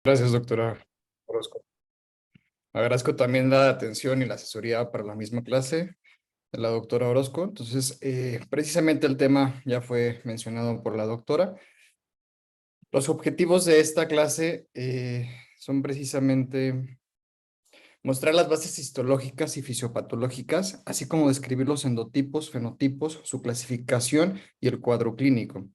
Gracias, doctora Orozco. Agradezco también la atención y la asesoría para la misma clase de la doctora Orozco. Entonces, precisamente el tema ya fue mencionado por la doctora. Los objetivos de esta clase son precisamente mostrar las bases histológicas y fisiopatológicas, así como describir los endotipos, fenotipos, su clasificación y el cuadro clínico.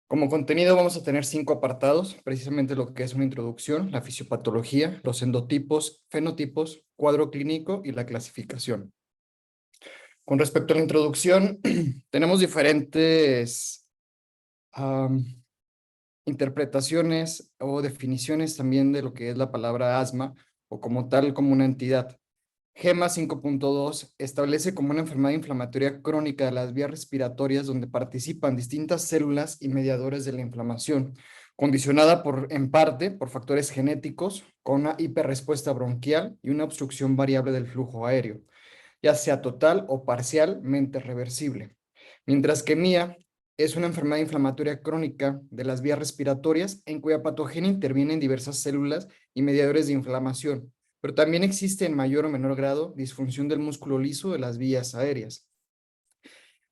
Como contenido vamos a tener 5 apartados, precisamente lo que es una introducción, la fisiopatología, los endotipos, fenotipos, cuadro clínico y la clasificación. Con respecto a la introducción, tenemos diferentes interpretaciones o definiciones también de lo que es la palabra asma o como tal, como una entidad. GEMA 5.2 establece como una enfermedad inflamatoria crónica de las vías respiratorias donde participan distintas células y mediadores de la inflamación, condicionada en parte por factores genéticos, con una hiperrespuesta bronquial y una obstrucción variable del flujo aéreo, ya sea total o parcialmente reversible. Mientras que MIA es una enfermedad inflamatoria crónica de las vías respiratorias en cuya patogenia intervienen diversas células y mediadores de inflamación, pero también existe en mayor o menor grado disfunción del músculo liso de las vías aéreas.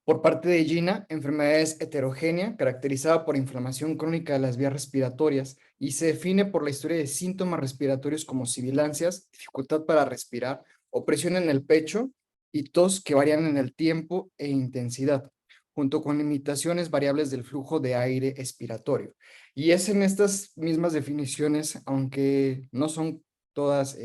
Por parte de Gina, enfermedad es heterogénea, caracterizada por inflamación crónica de las vías respiratorias y se define por la historia de síntomas respiratorios como sibilancias, dificultad para respirar, opresión en el pecho y tos que varían en el tiempo e intensidad, junto con limitaciones variables del flujo de aire expiratorio. Y es en estas mismas definiciones, aunque no son todas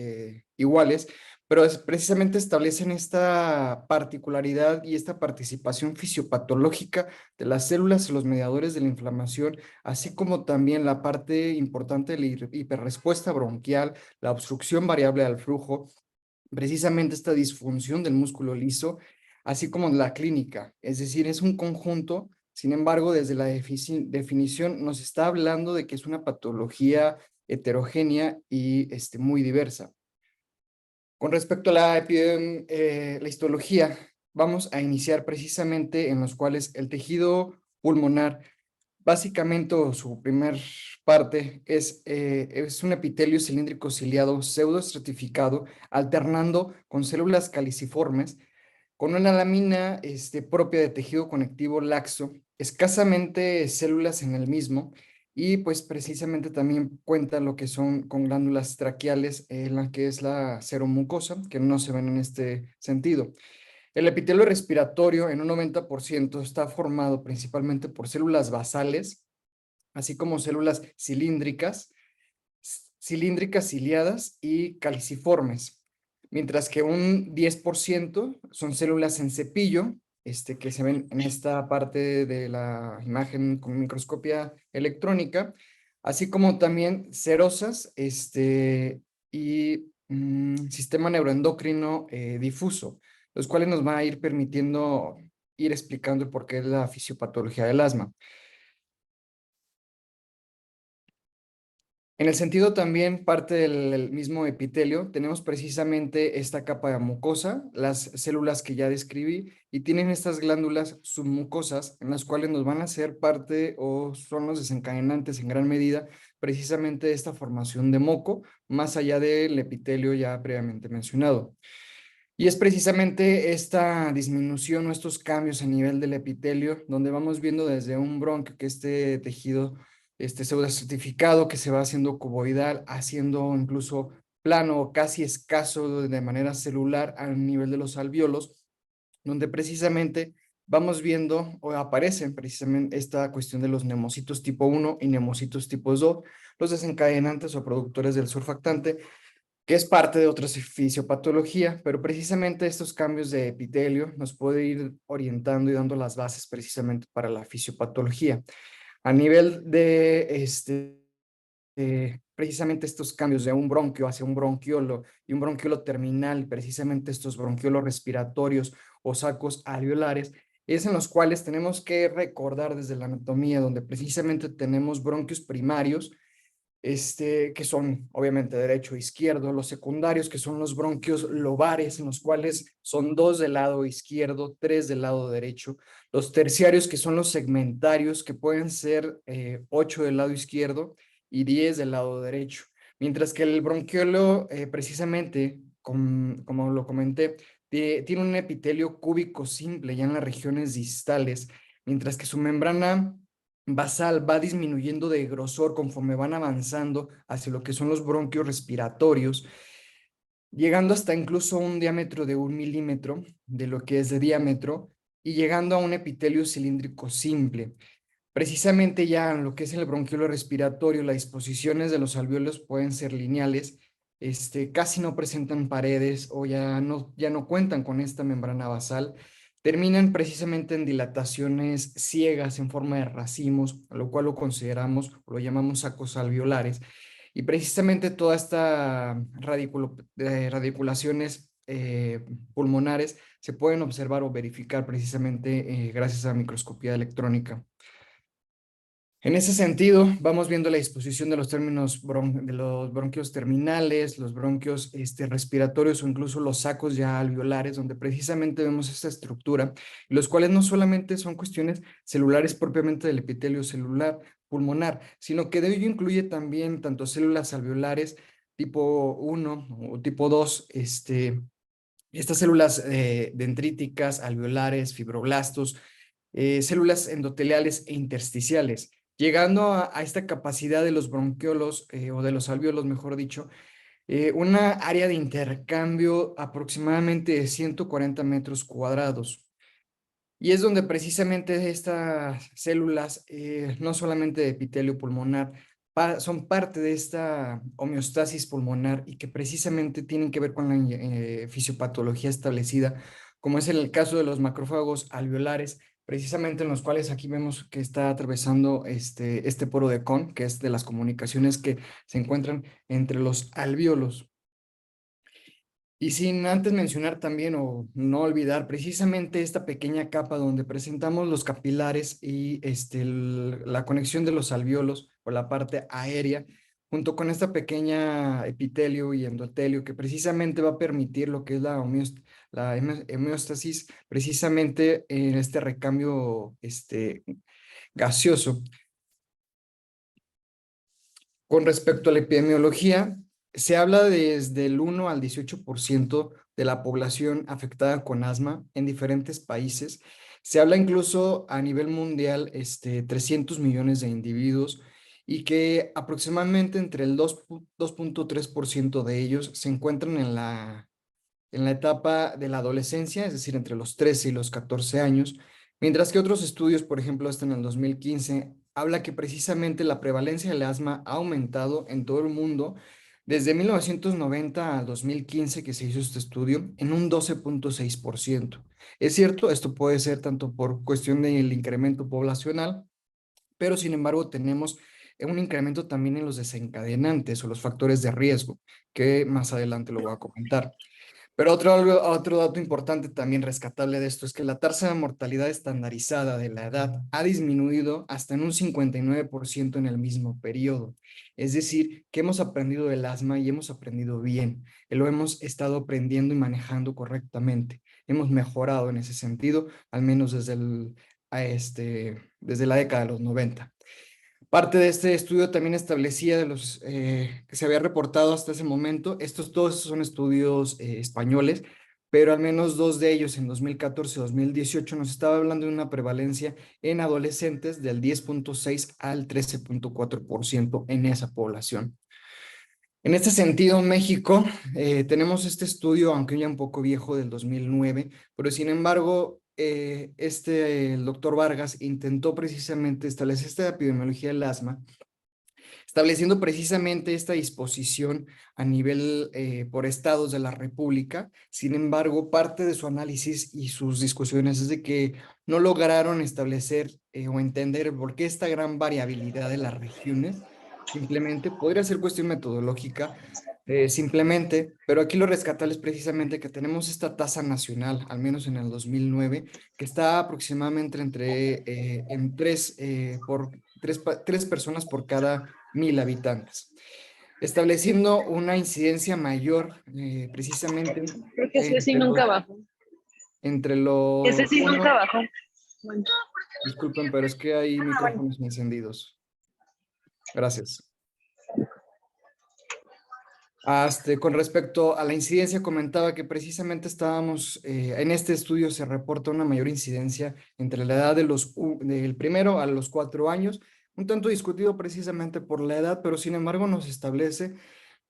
iguales, pero precisamente establecen esta particularidad y esta participación fisiopatológica de las células y los mediadores de la inflamación, así como también la parte importante de la hiperrespuesta bronquial, la obstrucción variable al flujo, precisamente esta disfunción del músculo liso, así como la clínica, es decir, es un conjunto. Sin embargo, desde la definición nos está hablando de que es una patología heterogénea y muy diversa. Con respecto a la histología, vamos a iniciar precisamente en los cuales el tejido pulmonar, básicamente su primer parte es un epitelio cilíndrico ciliado pseudoestratificado, alternando con células caliciformes, con una lámina propia de tejido conectivo laxo, escasamente células en el mismo, y pues precisamente también cuenta lo que son con glándulas traqueales en la que es la seromucosa, que no se ven en este sentido. El epitelio respiratorio en un 90% está formado principalmente por células basales, así como células cilíndricas ciliadas y caliciformes, mientras que un 10% son células en cepillo, que se ven en esta parte de la imagen con microscopía electrónica, así como también cerosas, y sistema neuroendocrino difuso, los cuales nos van a ir permitiendo ir explicando el porqué de la fisiopatología del asma. En el sentido también parte del mismo epitelio, tenemos precisamente esta capa de mucosa, las células que ya describí, y tienen estas glándulas submucosas en las cuales nos van a hacer parte o son los desencadenantes en gran medida precisamente de esta formación de moco, más allá del epitelio ya previamente mencionado. Y es precisamente esta disminución o estos cambios a nivel del epitelio, donde vamos viendo desde un bronquio que este tejido pseudoestratificado que se va haciendo cuboidal, haciendo incluso plano o casi escaso de manera celular a nivel de los alvéolos, donde precisamente vamos viendo o aparecen precisamente esta cuestión de los neumocitos tipo 1 y neumocitos tipo 2, los desencadenantes o productores del surfactante, que es parte de otra fisiopatología, pero precisamente estos cambios de epitelio nos puede ir orientando y dando las bases precisamente para la fisiopatología. A nivel de precisamente estos cambios de un bronquio hacia un bronquiolo y un bronquiolo terminal, precisamente estos bronquiolos respiratorios o sacos alveolares, es en los cuales tenemos que recordar desde la anatomía, donde precisamente tenemos bronquios primarios, que son obviamente derecho e izquierdo, los secundarios que son los bronquios lobares, en los cuales son 2 del lado izquierdo, 3 del lado derecho, los terciarios que son los segmentarios que pueden ser 8 del lado izquierdo, y 10 del lado derecho. Mientras que el bronquiolo, precisamente, como lo comenté, tiene un epitelio cúbico simple ya en las regiones distales, mientras que su membrana basal va disminuyendo de grosor conforme van avanzando hacia lo que son los bronquios respiratorios, llegando hasta incluso un diámetro de 1 milímetro de lo que es de diámetro y llegando a un epitelio cilíndrico simple. Precisamente ya en lo que es el bronquiolo respiratorio, las disposiciones de los alvéolos pueden ser lineales, casi no presentan paredes o ya no cuentan con esta membrana basal, terminan precisamente en dilataciones ciegas en forma de racimos, lo cual lo consideramos, o lo llamamos sacos alveolares, y precisamente toda esta radiculaciones pulmonares se pueden observar o verificar precisamente gracias a microscopía electrónica. En ese sentido, vamos viendo la disposición de los términos de los bronquios terminales, los bronquios respiratorios o incluso los sacos ya alveolares, donde precisamente vemos esta estructura, los cuales no solamente son cuestiones celulares propiamente del epitelio celular pulmonar, sino que de ello incluye también tanto células alveolares tipo 1 o tipo 2, estas células dendríticas, alveolares, fibroblastos, células endoteliales e intersticiales, llegando a esta capacidad de los bronquiolos o de los alvéolos, mejor dicho, una área de intercambio aproximadamente de 140 metros cuadrados. Y es donde precisamente estas células, no solamente de epitelio pulmonar, son parte de esta homeostasis pulmonar y que precisamente tienen que ver con la fisiopatología establecida, como es el caso de los macrófagos alveolares, precisamente en los cuales aquí vemos que está atravesando este poro de Kohn, que es de las comunicaciones que se encuentran entre los alvéolos. Y sin antes mencionar también o no olvidar precisamente esta pequeña capa donde presentamos los capilares y la conexión de los alvéolos o la parte aérea, junto con esta pequeña epitelio y endotelio que precisamente va a permitir lo que es la homeostasis, precisamente en este recambio gaseoso. Con respecto a la epidemiología, se habla desde el 1 al 18% de la población afectada con asma en diferentes países. Se habla incluso a nivel mundial, 300 millones de individuos y que aproximadamente entre el 2.3% de ellos se encuentran en la etapa de la adolescencia, es decir, entre los 13 y los 14 años, mientras que otros estudios, por ejemplo, hasta en el 2015, habla que precisamente la prevalencia del asma ha aumentado en todo el mundo desde 1990 al 2015 que se hizo este estudio en un 12.6%. Es cierto, esto puede ser tanto por cuestión del incremento poblacional, pero sin embargo tenemos un incremento también en los desencadenantes o los factores de riesgo, que más adelante lo voy a comentar. Pero otro dato importante también rescatable de esto es que la tasa de mortalidad estandarizada de la edad ha disminuido hasta en un 59% en el mismo periodo. Es decir, que hemos aprendido del asma y hemos aprendido bien. Lo hemos estado aprendiendo y manejando correctamente. Hemos mejorado en ese sentido, al menos desde la década de los 90. Parte de este estudio también establecía de los que se había reportado hasta ese momento, estos todos son estudios españoles, pero al menos dos de ellos en 2014 y 2018 nos estaba hablando de una prevalencia en adolescentes del 10.6 al 13.4% en esa población. En este sentido, México, tenemos este estudio, aunque ya un poco viejo, del 2009, pero sin embargo, el doctor Vargas intentó precisamente establecer esta epidemiología del asma, estableciendo precisamente esta disposición a nivel por estados de la República. Sin embargo, parte de su análisis y sus discusiones es de que no lograron establecer o entender por qué esta gran variabilidad de las regiones. Simplemente podría ser cuestión metodológica, simplemente, pero aquí lo rescatable es precisamente que tenemos esta tasa nacional, al menos en el 2009, que está aproximadamente en tres personas por cada 1,000 habitantes, estableciendo una incidencia mayor precisamente Creo que ese sí entre nunca los, bajó. entre Ese los, sí nunca uno, bajó. Bueno. disculpen, pero es que hay Ah, bueno. micrófonos encendidos. Gracias. Con respecto a la incidencia, comentaba que precisamente estábamos, en este estudio se reporta una mayor incidencia entre la edad del 1 a los 4 años, un tanto discutido precisamente por la edad, pero sin embargo nos establece.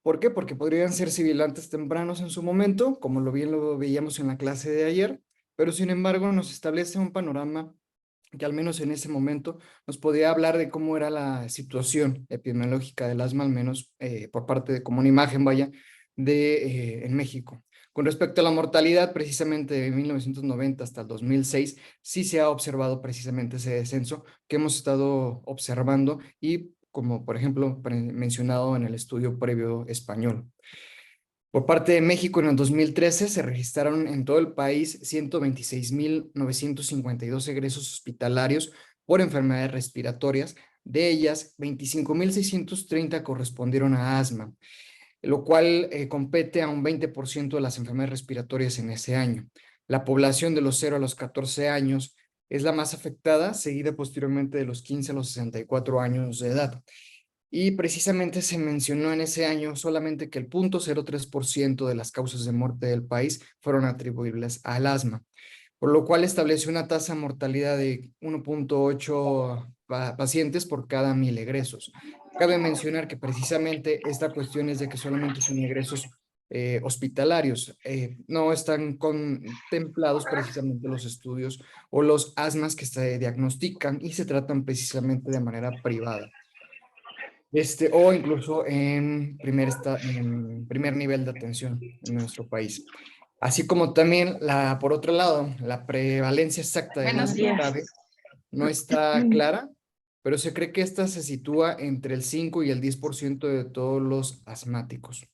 ¿Por qué? Porque podrían ser sibilantes tempranos en su momento, como bien lo veíamos en la clase de ayer, pero sin embargo nos establece un panorama que al menos en ese momento nos podía hablar de cómo era la situación epidemiológica del asma, al menos por parte de como una imagen, vaya, en México. Con respecto a la mortalidad, precisamente de 1990 hasta el 2006, sí se ha observado precisamente ese descenso que hemos estado observando y como por ejemplo mencionado en el estudio previo español. Por parte de México, en el 2013 se registraron en todo el país 126,952 egresos hospitalarios por enfermedades respiratorias. De ellas, 25,630 correspondieron a asma, lo cual compete a un 20% de las enfermedades respiratorias en ese año. La población de los 0 a los 14 años es la más afectada, seguida posteriormente de los 15 a los 64 años de edad. Y precisamente se mencionó en ese año solamente que el 0,03% de las causas de muerte del país fueron atribuibles al asma, por lo cual estableció una tasa de mortalidad de 1,8 pacientes por cada 1,000 egresos. Cabe mencionar que precisamente esta cuestión es de que solamente son egresos hospitalarios, no están contemplados precisamente los estudios o los asmas que se diagnostican y se tratan precisamente de manera privada o incluso en primer nivel de atención en nuestro país. Así como también, por otro lado, la prevalencia exacta del Buenos asma días. grave no está clara, pero se cree que esta se sitúa entre el 5 y el 10% de todos los asmáticos,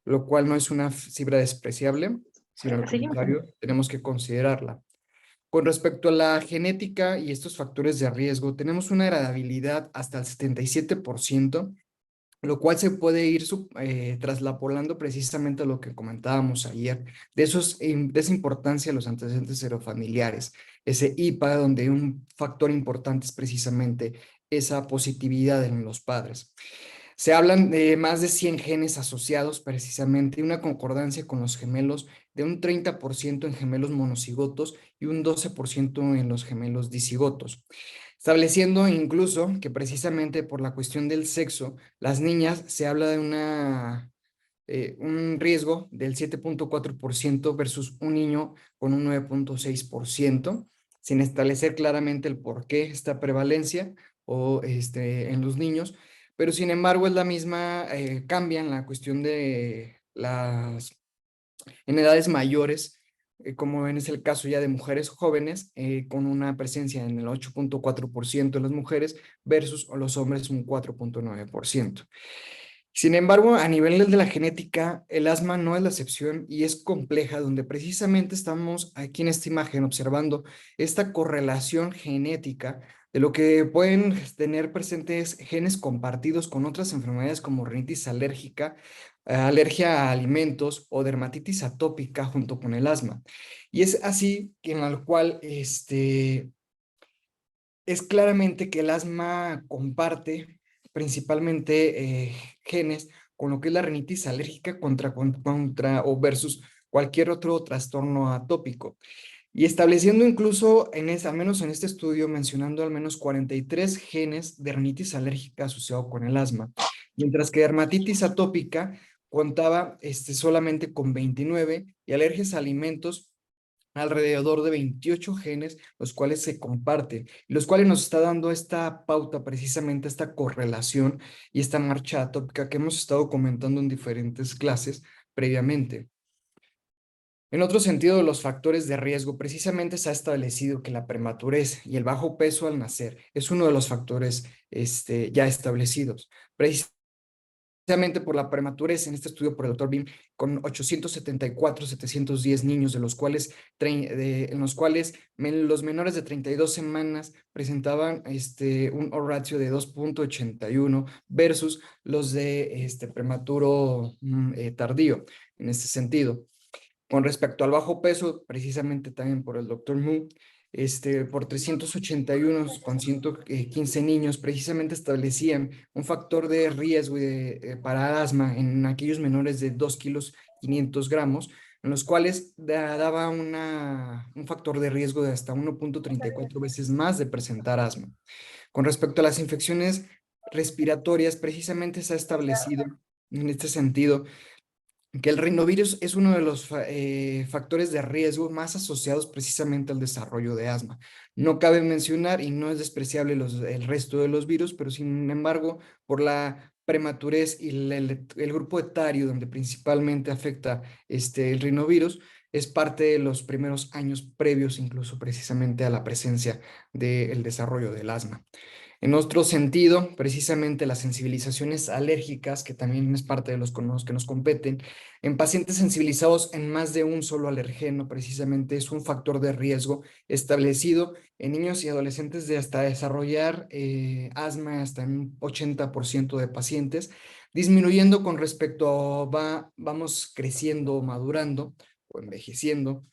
lo cual no es una cifra despreciable, sino al Seguimos. contrario, tenemos que considerarla. Con respecto a la genética y estos factores de riesgo, tenemos una heredabilidad hasta el 77%, lo cual se puede ir traslapolando precisamente a lo que comentábamos ayer, de esa importancia de los antecedentes serofamiliares, ese IPA, donde un factor importante es precisamente esa positividad en los padres. Se hablan de más de 100 genes asociados precisamente, una concordancia con los gemelos de un 30% en gemelos monocigotos y un 12% en los gemelos dicigotos, estableciendo incluso que precisamente por la cuestión del sexo, las niñas se habla de un riesgo del 7,4% versus un niño con un 9,6%, sin establecer claramente el por qué esta prevalencia en los niños, pero sin embargo es la misma, cambia en la cuestión de en edades mayores, como es el caso ya de mujeres jóvenes, con una presencia en el 8,4% de las mujeres versus los hombres un 4,9%. Sin embargo, a nivel de la genética, el asma no es la excepción y es compleja, donde precisamente estamos aquí en esta imagen observando esta correlación genética de lo que pueden tener presentes genes compartidos con otras enfermedades como rinitis alérgica, alergia a alimentos o dermatitis atópica junto con el asma. Y es así que en el cual es claramente que el asma comparte principalmente genes con lo que es la rinitis alérgica contra o versus cualquier otro trastorno atópico. Y estableciendo incluso, al menos en este estudio, mencionando al menos 43 genes de rinitis alérgica asociado con el asma, mientras que dermatitis atópica contaba solamente con 29 y alergias a alimentos alrededor de 28 genes, los cuales se comparten, los cuales nos está dando esta pauta, precisamente esta correlación y esta marcha atópica que hemos estado comentando en diferentes clases previamente. En otro sentido, de los factores de riesgo, precisamente se ha establecido que la prematurez y el bajo peso al nacer es uno de los factores ya establecidos. Precisamente por la prematurez, en este estudio por el doctor Bim, con 710 niños, de los cuales, en los cuales los menores de 32 semanas presentaban un O-ratio de 2,81 versus los de prematuro tardío, en este sentido. Con respecto al bajo peso, precisamente también por el doctor Mu, por 381 con 115 niños, precisamente establecían un factor de riesgo para asma en aquellos menores de 2 kilos 500 gramos, en los cuales daba un factor de riesgo de hasta 1.34 veces más de presentar asma. Con respecto a las infecciones respiratorias, precisamente se ha establecido en este sentido que el rinovirus es uno de los factores de riesgo más asociados precisamente al desarrollo de asma. No cabe mencionar, y no es despreciable el resto de los virus, pero sin embargo, por la prematurez y el grupo etario donde principalmente afecta el rinovirus, es parte de los primeros años previos incluso precisamente a la presencia del desarrollo del asma. En otro sentido, precisamente las sensibilizaciones alérgicas, que también es parte de los con los que nos competen, en pacientes sensibilizados en más de un solo alergeno, precisamente es un factor de riesgo establecido en niños y adolescentes de hasta desarrollar asma hasta en un 80% de pacientes, disminuyendo con respecto a vamos creciendo o madurando o envejeciendo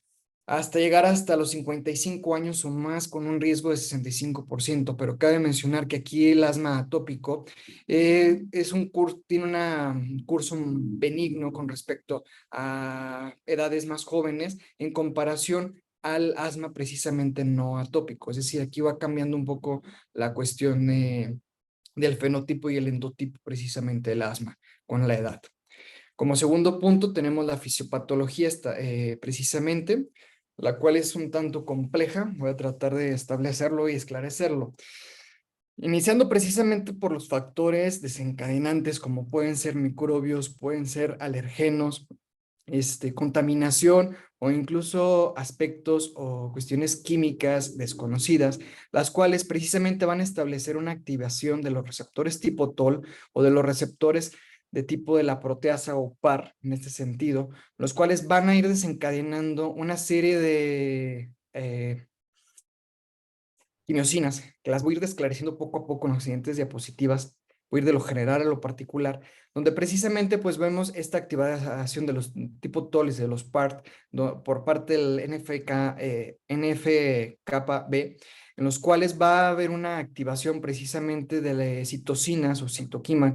hasta llegar hasta los 55 años o más con un riesgo de 65%, pero cabe mencionar que aquí el asma atópico tiene un curso benigno con respecto a edades más jóvenes en comparación al asma precisamente no atópico, es decir, aquí va cambiando un poco la cuestión del fenotipo y el endotipo precisamente del asma con la edad. Como segundo punto tenemos la fisiopatología precisamente, la cual es un tanto compleja. Voy a tratar de establecerlo y esclarecerlo. Iniciando precisamente por los factores desencadenantes como pueden ser microbios, pueden ser alergenos, contaminación o incluso aspectos o cuestiones químicas desconocidas, las cuales precisamente van a establecer una activación de los receptores tipo TOL o de los receptores de tipo de la proteasa o PAR en este sentido, los cuales van a ir desencadenando una serie de quimiosinas, que las voy a ir esclareciendo poco a poco en las siguientes diapositivas, voy a ir de lo general a lo particular, donde precisamente pues vemos esta activación de los tipo TOLs, de los PART, por parte del NF-κB, en los cuales va a haber una activación precisamente de las citocinas o citoquinas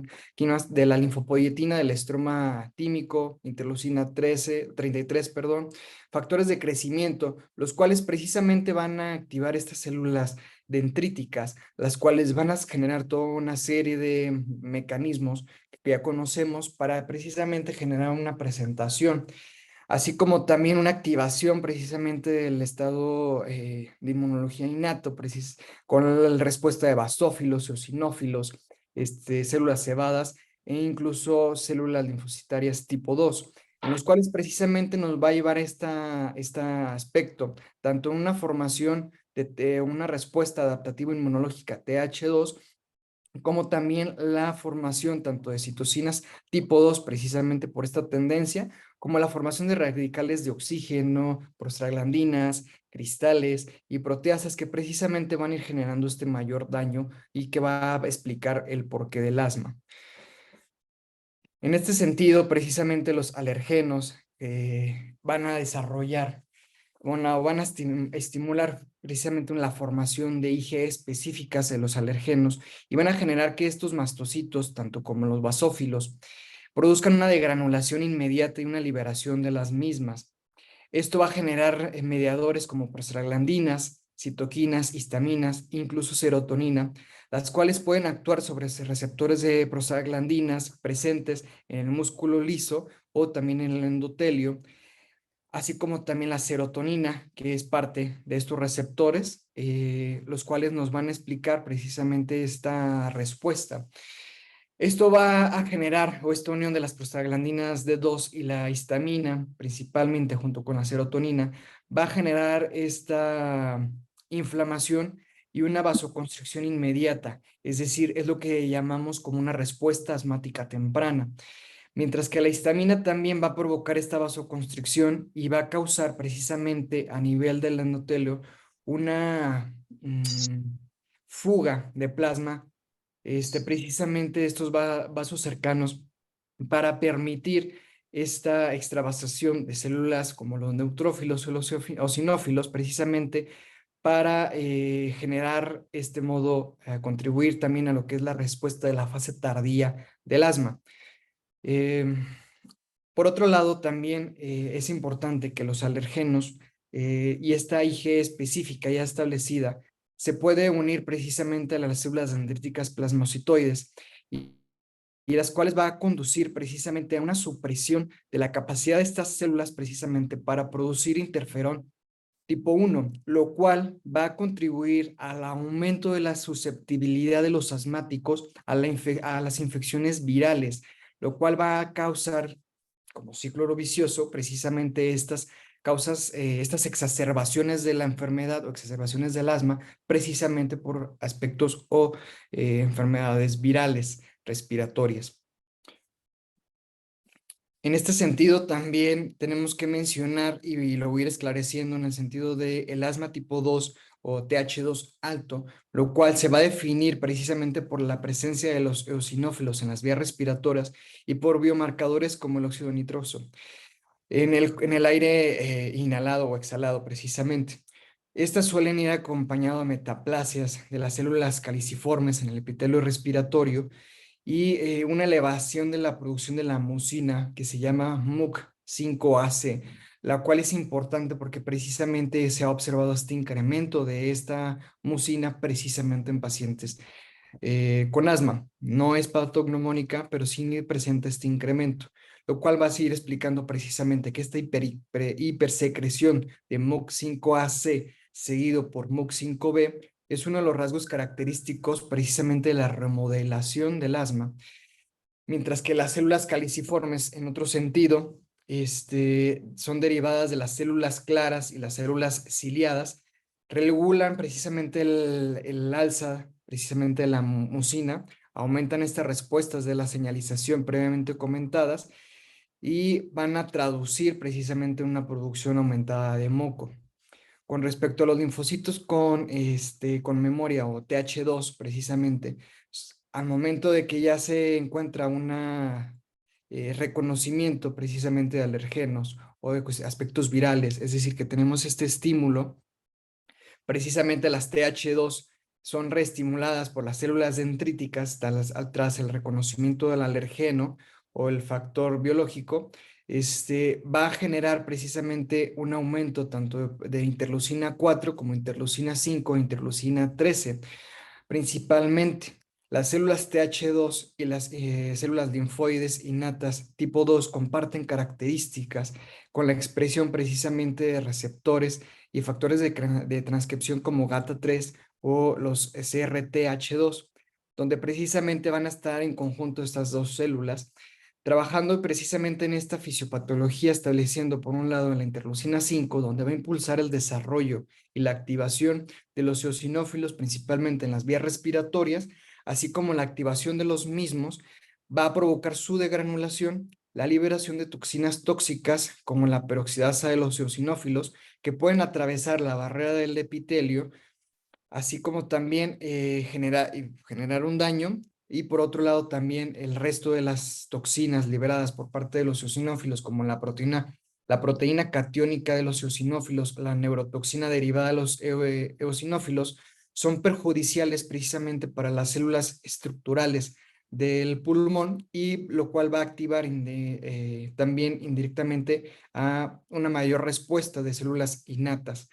de la linfopoietina, del estroma tímico, interleucina 33, perdón, factores de crecimiento, los cuales precisamente van a activar estas células dendríticas, las cuales van a generar toda una serie de mecanismos que ya conocemos para precisamente generar una presentación, así como también una activación precisamente del estado de inmunología innato, con la respuesta de basófilos, eosinófilos, células cebadas e incluso células linfocitarias tipo 2, en los cuales precisamente nos va a llevar este aspecto, tanto en una formación de una respuesta adaptativa inmunológica TH2, como también la formación tanto de citocinas tipo 2, precisamente por esta tendencia, como la formación de radicales de oxígeno, prostaglandinas, cristales y proteasas que precisamente van a ir generando este mayor daño y que va a explicar el porqué del asma. En este sentido, precisamente los alergenos van a desarrollar, van a estimular precisamente la formación de IgE específicas de los alergenos y van a generar que estos mastocitos, tanto como los basófilos, produzcan una degranulación inmediata y una liberación de las mismas. Esto va a generar mediadores como prostaglandinas, citoquinas, histaminas, incluso serotonina, las cuales pueden actuar sobre receptores de prostaglandinas presentes en el músculo liso o también en el endotelio, así como también la serotonina, que es parte de estos receptores, los cuales nos van a explicar precisamente esta respuesta. Esto va a generar, o esta unión de las prostaglandinas D2 y la histamina, principalmente junto con la serotonina, va a generar esta inflamación y una vasoconstricción inmediata, es decir, es lo que llamamos como una respuesta asmática temprana. Mientras que la histamina también va a provocar esta vasoconstricción y va a causar precisamente a nivel del endotelio una fuga de plasma, precisamente estos vasos cercanos para permitir esta extravasación de células como los neutrófilos o los eosinófilos, precisamente para generar este modo, contribuir también a lo que es la respuesta de la fase tardía del asma. Por otro lado, también es importante que los alergenos y esta IG específica ya establecida se puede unir precisamente a las células dendríticas plasmocitoides y, y las cuales va a conducir precisamente a una supresión de la capacidad de estas células precisamente para producir interferón tipo 1, lo cual va a contribuir al aumento de la susceptibilidad de los asmáticos a las infecciones virales, lo cual va a causar como ciclo vicioso precisamente estas causas, estas exacerbaciones de la enfermedad o exacerbaciones del asma, precisamente por aspectos o enfermedades virales respiratorias. En este sentido, también tenemos que mencionar, y lo voy a ir esclareciendo en el sentido del asma tipo 2 o TH2 alto, lo cual se va a definir precisamente por la presencia de los eosinófilos en las vías respiratorias y por biomarcadores como el óxido nitroso en el aire inhalado o exhalado precisamente. Estas suelen ir acompañado de metaplasias de las células caliciformes en el epitelio respiratorio y una elevación de la producción de la mucina que se llama MUC5AC, la cual es importante porque precisamente se ha observado este incremento de esta mucina precisamente en pacientes con asma. No es patognomónica, pero sí presenta este incremento, lo cual va a seguir explicando precisamente que esta hipersecreción de MUC5AC seguido por MUC5B es uno de los rasgos característicos precisamente de la remodelación del asma, mientras que las células caliciformes, en otro sentido, son derivadas de las células claras y las células ciliadas, regulan precisamente el alza, precisamente de la mucina, aumentan estas respuestas de la señalización previamente comentadas y van a traducir precisamente una producción aumentada de moco. Con respecto a los linfocitos con memoria o TH2 precisamente, al momento de que ya se encuentra un reconocimiento precisamente de alergenos o de aspectos virales, es decir, que tenemos este estímulo, precisamente las TH2 son reestimuladas por las células dendríticas tras el reconocimiento del alergeno o el factor biológico, va a generar precisamente un aumento tanto de interleucina 4 como interleucina 5 e interleucina 13. Principalmente, las células TH2 y las células linfoides innatas tipo 2 comparten características con la expresión precisamente de receptores y factores de transcripción como GATA3 o los CRTH2, donde precisamente van a estar en conjunto estas dos células, trabajando precisamente en esta fisiopatología, estableciendo por un lado la interleucina 5, donde va a impulsar el desarrollo y la activación de los eosinófilos, principalmente en las vías respiratorias, así como la activación de los mismos, va a provocar su degranulación, la liberación de toxinas tóxicas como la peroxidasa de los eosinófilos, que pueden atravesar la barrera del epitelio, así como también generar un daño. Y por otro lado, también el resto de las toxinas liberadas por parte de los eosinófilos, como la proteína catiónica de los eosinófilos, la neurotoxina derivada de los eosinófilos, son perjudiciales precisamente para las células estructurales del pulmón y lo cual va a activar también indirectamente a una mayor respuesta de células innatas.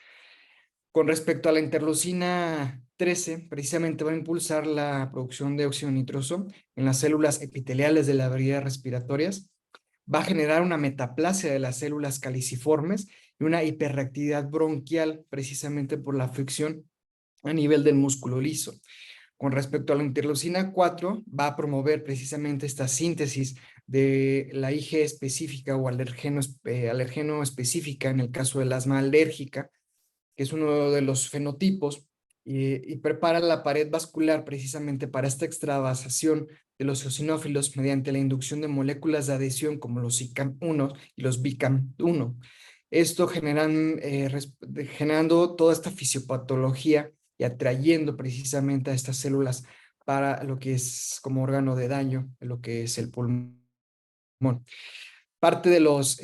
Con respecto a la interleucina 13, precisamente va a impulsar la producción de óxido nitroso en las células epiteliales de las vías respiratorias, va a generar una metaplasia de las células caliciformes y una hiperreactividad bronquial precisamente por la fricción a nivel del músculo liso. Con respecto a la interleucina 4, va a promover precisamente esta síntesis de la IG específica o alergeno específica en el caso del asma alérgica, que es uno de los fenotipos, y prepara la pared vascular precisamente para esta extravasación de los eosinófilos mediante la inducción de moléculas de adhesión como los ICAM1 y los BICAM1. Esto generando toda esta fisiopatología y atrayendo precisamente a estas células para lo que es como órgano de daño, lo que es el pulmón. Parte de los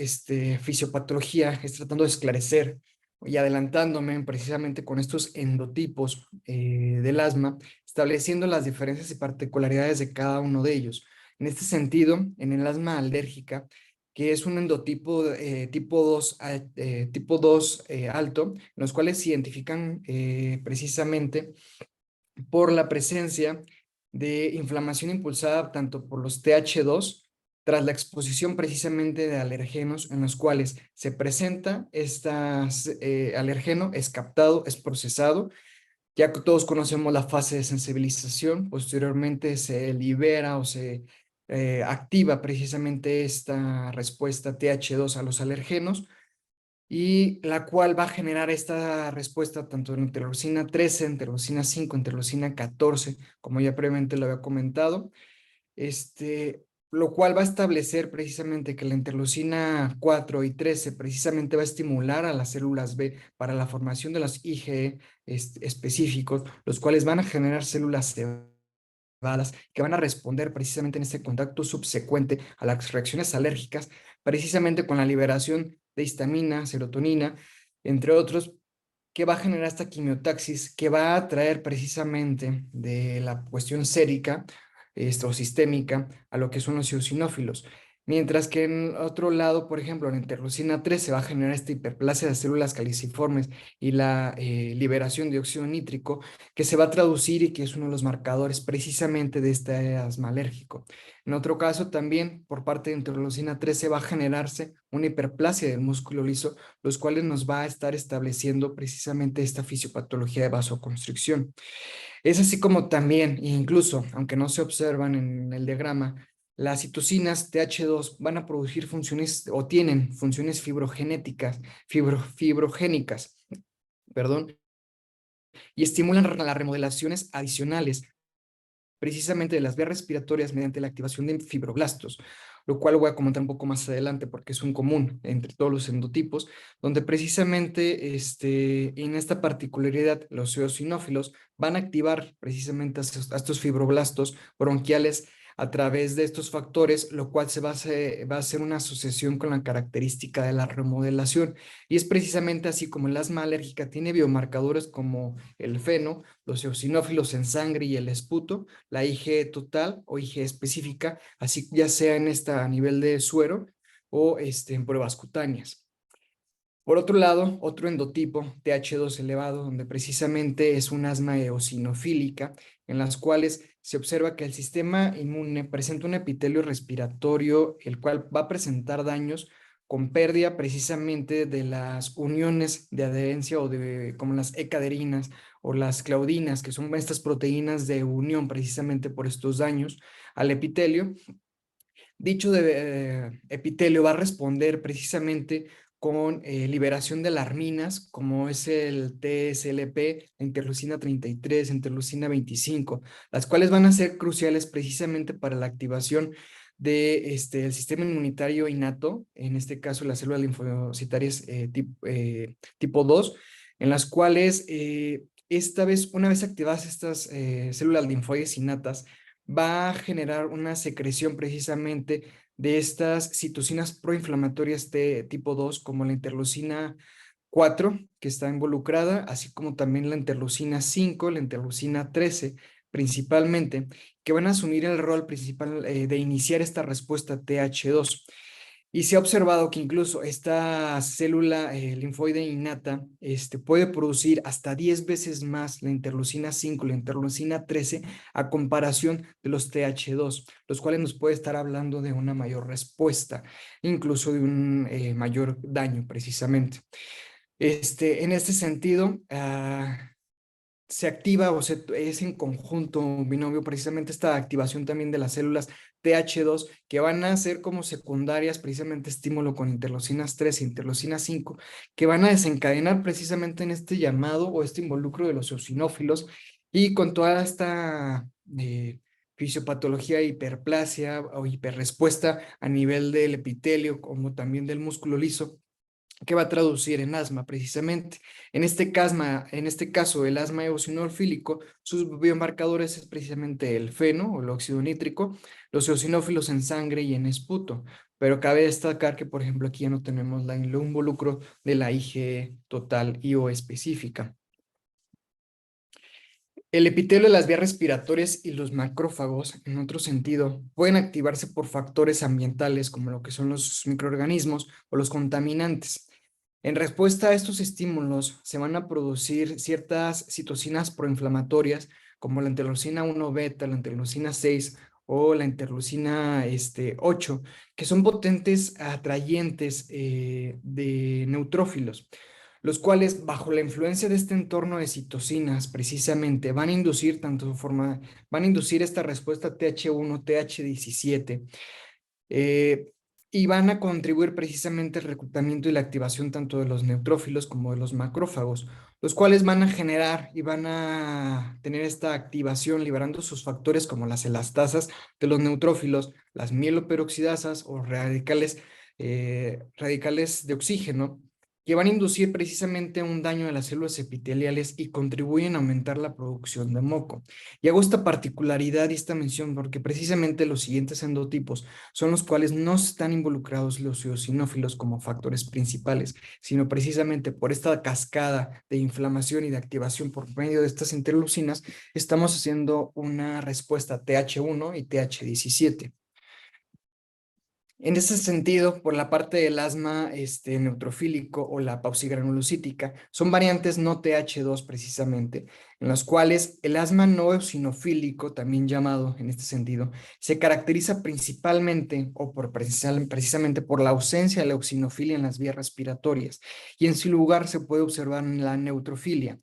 fisiopatología es tratando de esclarecer y adelantándome precisamente con estos endotipos del asma, estableciendo las diferencias y particularidades de cada uno de ellos. En este sentido, en el asma alérgica, que es un endotipo tipo 2 alto, en los cuales se identifican precisamente por la presencia de inflamación impulsada tanto por los TH2 tras la exposición precisamente de alergenos en los cuales se presenta este alergeno, es captado, es procesado. Ya que todos conocemos la fase de sensibilización, posteriormente se libera o se activa precisamente esta respuesta TH2 a los alergenos, y la cual va a generar esta respuesta tanto en interleucina 13, interleucina 5, interleucina 14, como ya previamente lo había comentado, lo cual va a establecer precisamente que la interleucina 4 y 13 precisamente va a estimular a las células B para la formación de los IgE específicos, los cuales van a generar células que van a responder precisamente en este contacto subsecuente a las reacciones alérgicas, precisamente con la liberación de histamina, serotonina, entre otros, que va a generar esta quimiotaxis, que va a traer precisamente de la cuestión sérica o sistémica a lo que son los eosinófilos. Mientras que en otro lado, por ejemplo, en interleucina 3 se va a generar esta hiperplasia de células caliciformes y la liberación de óxido nítrico, que se va a traducir y que es uno de los marcadores precisamente de este asma alérgico. En otro caso también, por parte de interleucina 13 va a generarse una hiperplasia del músculo liso, los cuales nos va a estar estableciendo precisamente esta fisiopatología de vasoconstricción. Es así como también, incluso, aunque no se observan en el diagrama, las citocinas TH2 van a producir funciones o tienen funciones fibrogénicas, perdón, y estimulan las remodelaciones adicionales precisamente de las vías respiratorias mediante la activación de fibroblastos, lo cual voy a comentar un poco más adelante porque es un común entre todos los endotipos, donde precisamente en esta particularidad los eosinófilos van a activar precisamente a estos fibroblastos bronquiales a través de estos factores, lo cual va a hacer una asociación con la característica de la remodelación. Y es precisamente así como el asma alérgica tiene biomarcadores como el feno, los eosinófilos en sangre y el esputo, la IG total o IG específica, así ya sea en esta a nivel de suero o en pruebas cutáneas. Por otro lado, otro endotipo, TH2 elevado, donde precisamente es un asma eosinofílica, en las cuales se observa que el sistema inmune presenta un epitelio respiratorio, el cual va a presentar daños con pérdida precisamente de las uniones de adherencia o como las ecaderinas o las claudinas, que son estas proteínas de unión precisamente por estos daños al epitelio. Dicho epitelio va a responder precisamente con liberación de alarminas, como es el TSLP, la interleucina 33, interleucina 25, las cuales van a ser cruciales precisamente para la activación de el sistema inmunitario innato, en este caso las células linfocitarias tipo 2, en las cuales esta vez, una vez activadas estas células linfoides innatas, va a generar una secreción precisamente de estas citocinas proinflamatorias de tipo 2, como la interleucina 4, que está involucrada, así como también la interleucina 5, la interleucina 13, principalmente, que van a asumir el rol principal de iniciar esta respuesta TH2. Y se ha observado que incluso esta célula linfoide innata puede producir hasta 10 veces más la interleucina 5, la interleucina 13, a comparación de los TH2, los cuales nos puede estar hablando de una mayor respuesta, incluso de un mayor daño precisamente. En este sentido, se activa o es en conjunto, binomio, precisamente esta activación también de las células TH2 que van a ser como secundarias, precisamente estímulo con interleucinas 3 e interleucinas 5, que van a desencadenar precisamente en este llamado o este involucro de los eosinófilos, y con toda esta fisiopatología de hiperplasia o hiperrespuesta a nivel del epitelio como también del músculo liso, que va a traducir en asma precisamente. En este caso, el asma eosinofílico, sus biomarcadores es precisamente el feno o el óxido nítrico, los eosinófilos en sangre y en esputo. Pero cabe destacar que, por ejemplo, aquí ya no tenemos el involucro de la IgE total y o específica. El epitelio de las vías respiratorias y los macrófagos, en otro sentido, pueden activarse por factores ambientales como lo que son los microorganismos o los contaminantes. En respuesta a estos estímulos, se van a producir ciertas citocinas proinflamatorias como la interleucina 1 beta, la interleucina 6 o la interleucina 8, que son potentes atrayentes de neutrófilos, los cuales bajo la influencia de este entorno de citocinas precisamente van a inducir van a inducir esta respuesta TH1, TH17, eh, y van a contribuir precisamente al reclutamiento y la activación tanto de los neutrófilos como de los macrófagos, los cuales van a generar y van a tener esta activación liberando sus factores como las elastasas de los neutrófilos, las mieloperoxidasas o radicales de oxígeno, que van a inducir precisamente un daño de las células epiteliales y contribuyen a aumentar la producción de moco. Y hago esta particularidad y esta mención porque precisamente los siguientes endotipos son los cuales no están involucrados los eosinófilos como factores principales, sino precisamente por esta cascada de inflamación y de activación por medio de estas interleucinas, estamos haciendo una respuesta TH1 y TH17. En ese sentido, por la parte del asma neutrofílico o la pausigranulocítica, son variantes no TH2 precisamente, en las cuales el asma no eosinofílico, también llamado en este sentido, se caracteriza principalmente o precisamente por la ausencia de la eosinofilia en las vías respiratorias, y en su lugar se puede observar en la neutrofilia.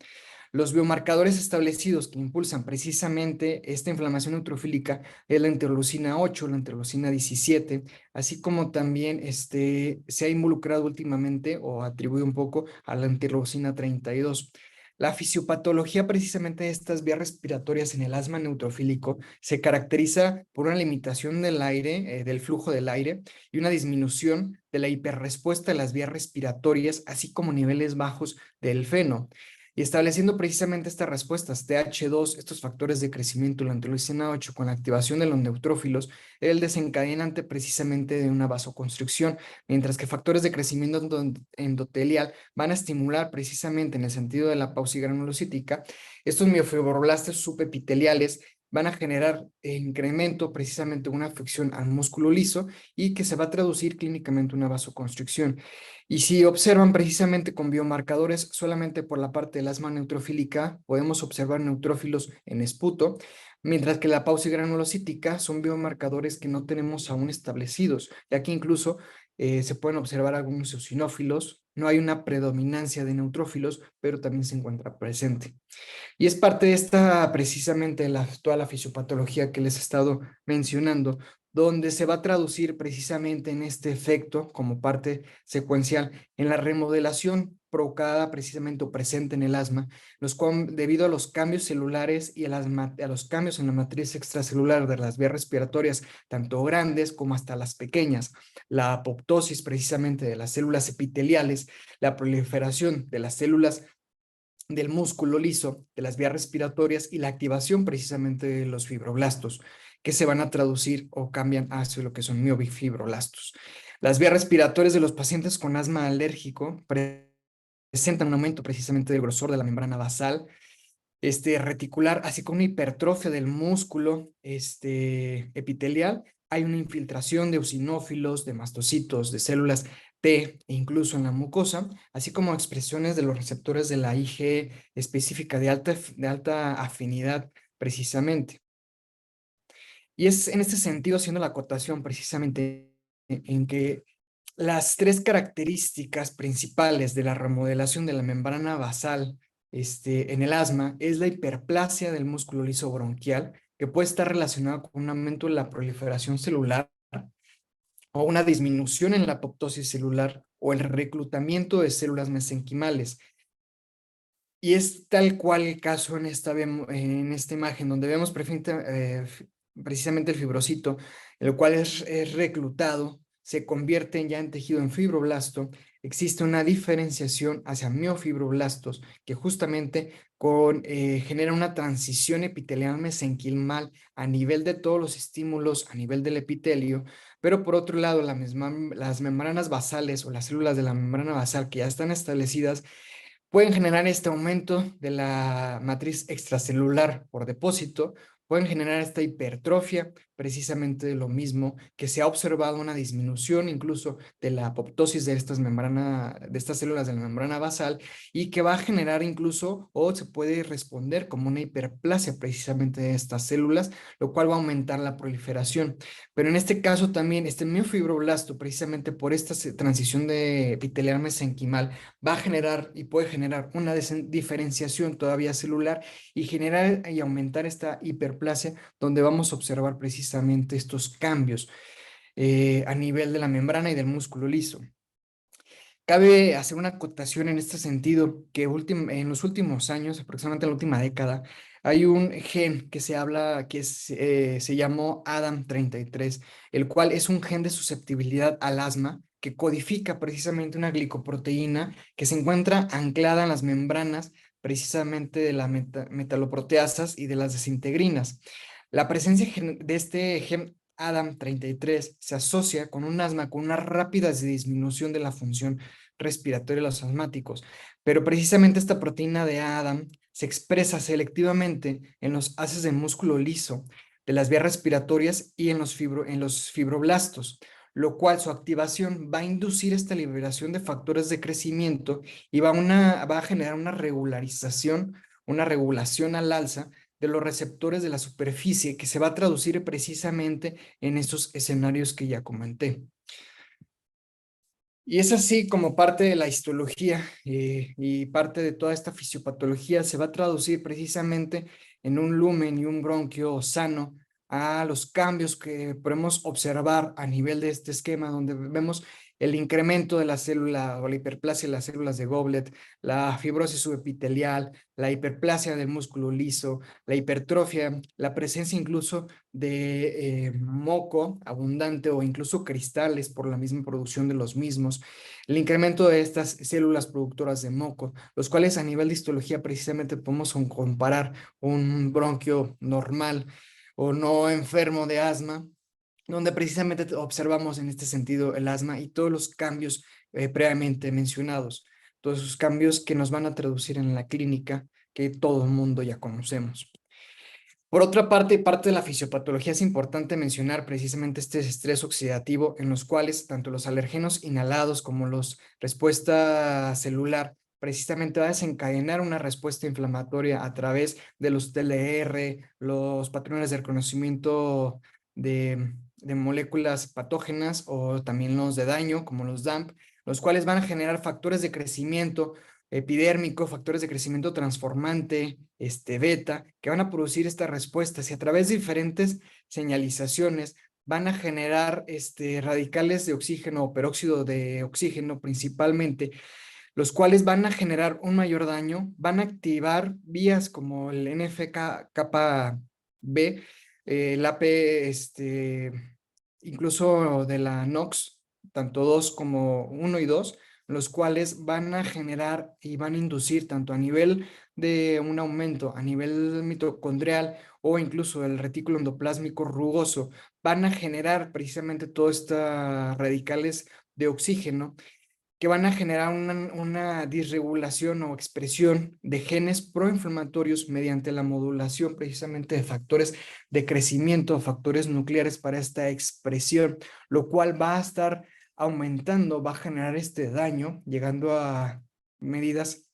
Los biomarcadores establecidos que impulsan precisamente esta inflamación neutrofílica es la interleucina 8, la interleucina 17, así como también se ha involucrado últimamente o atribuye un poco a la interleucina 32. La fisiopatología precisamente de estas vías respiratorias en el asma neutrofílico se caracteriza por una limitación del aire, del flujo del aire, y una disminución de la hiperrespuesta de las vías respiratorias, así como niveles bajos del feno. Y estableciendo precisamente estas respuestas, TH2, estos factores de crecimiento, la interleucina 8, con la activación de los neutrófilos, el desencadenante precisamente de una vasoconstricción, mientras que factores de crecimiento endotelial van a estimular precisamente en el sentido de la pausigranulocítica, estos miofibroblastos subepiteliales van a generar incremento precisamente una afección al músculo liso y que se va a traducir clínicamente una vasoconstricción. Y si observan precisamente con biomarcadores solamente por la parte del asma neutrofílica, podemos observar neutrófilos en esputo, mientras que la pausigranulocítica son biomarcadores que no tenemos aún establecidos, ya que incluso se pueden observar algunos eosinófilos, no hay una predominancia de neutrófilos, pero también se encuentra presente. Y es parte de esta, precisamente, toda la fisiopatología que les he estado mencionando, donde se va a traducir precisamente en este efecto como parte secuencial en la remodelación provocada precisamente o presente en el asma, debido a los cambios celulares y a los cambios en la matriz extracelular de las vías respiratorias, tanto grandes como hasta las pequeñas, la apoptosis precisamente de las células epiteliales, la proliferación de las células del músculo liso, de las vías respiratorias y la activación precisamente de los fibroblastos, que se van a traducir o cambian hacia lo que son miofibroblastos. Las vías respiratorias de los pacientes con asma alérgico presentan un aumento precisamente del grosor de la membrana basal, reticular, así como una hipertrofia del músculo epitelial. Hay una infiltración de eosinófilos, de mastocitos, de células T e incluso en la mucosa, así como expresiones de los receptores de la IgE específica de alta afinidad precisamente. Y es en este sentido, haciendo la acotación precisamente en que las tres características principales de la remodelación de la membrana basal en el asma es la hiperplasia del músculo liso bronquial, que puede estar relacionado con un aumento de la proliferación celular o una disminución en la apoptosis celular o el reclutamiento de células mesenquimales. Y es tal cual el caso en esta imagen, donde vemos precisamente el fibrocito, el cual es reclutado, se convierten ya en tejido en fibroblasto, existe una diferenciación hacia miofibroblastos que justamente genera una transición epitelial mesenquimal a nivel de todos los estímulos, a nivel del epitelio, pero por otro lado, las membranas basales o las células de la membrana basal que ya están establecidas pueden generar este aumento de la matriz extracelular por depósito, pueden generar esta hipertrofia, precisamente de lo mismo que se ha observado una disminución incluso de la apoptosis de de estas células de la membrana basal y que va a generar incluso o se puede responder como una hiperplasia precisamente de estas células, lo cual va a aumentar la proliferación. Pero en este caso también este miofibroblasto, precisamente por esta transición de epitelial mesenquimal, va a generar y puede generar una diferenciación todavía celular y generar y aumentar esta hiperplasia donde vamos a observar precisamente estos cambios a nivel de la membrana y del músculo liso. Cabe hacer una acotación en este sentido que en los últimos años, aproximadamente en la última década, hay un gen que se llamó ADAM33, el cual es un gen de susceptibilidad al asma que codifica precisamente una glicoproteína que se encuentra anclada en las membranas precisamente de las metaloproteasas y de las desintegrinas. La presencia de este gen ADAM33 se asocia con un asma con una rápida disminución de la función respiratoria de los asmáticos, pero precisamente esta proteína de Adam se expresa selectivamente en los haces del músculo liso, de las vías respiratorias y en los fibroblastos, lo cual su activación va a inducir esta liberación de factores de crecimiento y va a generar una regulación al alza de los receptores de la superficie que se va a traducir precisamente en estos escenarios que ya comenté. Y es así como parte de la histología y parte de toda esta fisiopatología se va a traducir precisamente en un lumen y un bronquio sano a los cambios que podemos observar a nivel de este esquema, donde vemos el incremento de la célula o la hiperplasia de las células de Goblet, la fibrosis subepitelial, la hiperplasia del músculo liso, la hipertrofia, la presencia incluso de moco abundante o incluso cristales por la misma producción de los mismos, el incremento de estas células productoras de moco, los cuales a nivel de histología precisamente podemos comparar un bronquio normal o no enfermo de asma, donde precisamente observamos en este sentido el asma y todos los cambios previamente mencionados, todos esos cambios que nos van a traducir en la clínica que todo el mundo ya conocemos. Por otra parte, parte de la fisiopatología es importante mencionar precisamente este estrés oxidativo en los cuales tanto los alergenos inhalados como la respuesta celular precisamente va a desencadenar una respuesta inflamatoria a través de los TLR, los patrones de reconocimiento de moléculas patógenas o también los de daño como los DAMP, los cuales van a generar factores de crecimiento epidérmico, factores de crecimiento transformante, beta, que van a producir estas respuestas y a través de diferentes señalizaciones van a generar radicales de oxígeno o peróxido de oxígeno principalmente, los cuales van a generar un mayor daño, van a activar vías como el NF-kappa B, el AP, incluso de la NOx, tanto 2 como 1 y 2, los cuales van a generar y van a inducir tanto a nivel de un aumento a nivel mitocondrial o incluso el retículo endoplásmico rugoso, van a generar precisamente todas estas radicales de oxígeno que van a generar una disregulación o expresión de genes proinflamatorios mediante la modulación precisamente de factores de crecimiento, factores nucleares para esta expresión, lo cual va a estar aumentando, va a generar este daño, llegando a medidas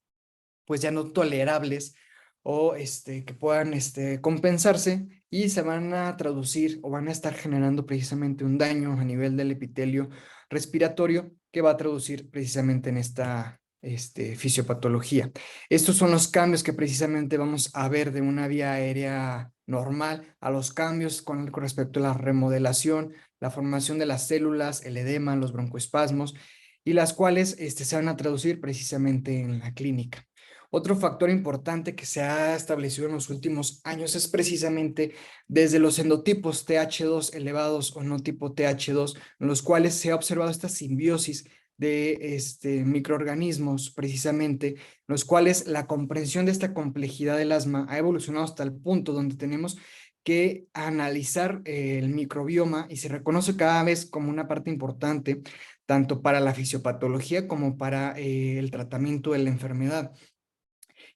pues ya no tolerables o que puedan compensarse y se van a traducir o van a estar generando precisamente un daño a nivel del epitelio respiratorio que va a traducir precisamente en esta fisiopatología. Estos son los cambios que precisamente vamos a ver de una vía aérea normal a los cambios con respecto a la remodelación, la formación de las células, el edema, los broncoespasmos y las cuales se van a traducir precisamente en la clínica. Otro factor importante que se ha establecido en los últimos años es precisamente desde los endotipos TH2 elevados o no tipo TH2, en los cuales se ha observado esta simbiosis de microorganismos, precisamente, los cuales la comprensión de esta complejidad del asma ha evolucionado hasta el punto donde tenemos que analizar el microbioma y se reconoce cada vez como una parte importante, tanto para la fisiopatología como para el tratamiento de la enfermedad.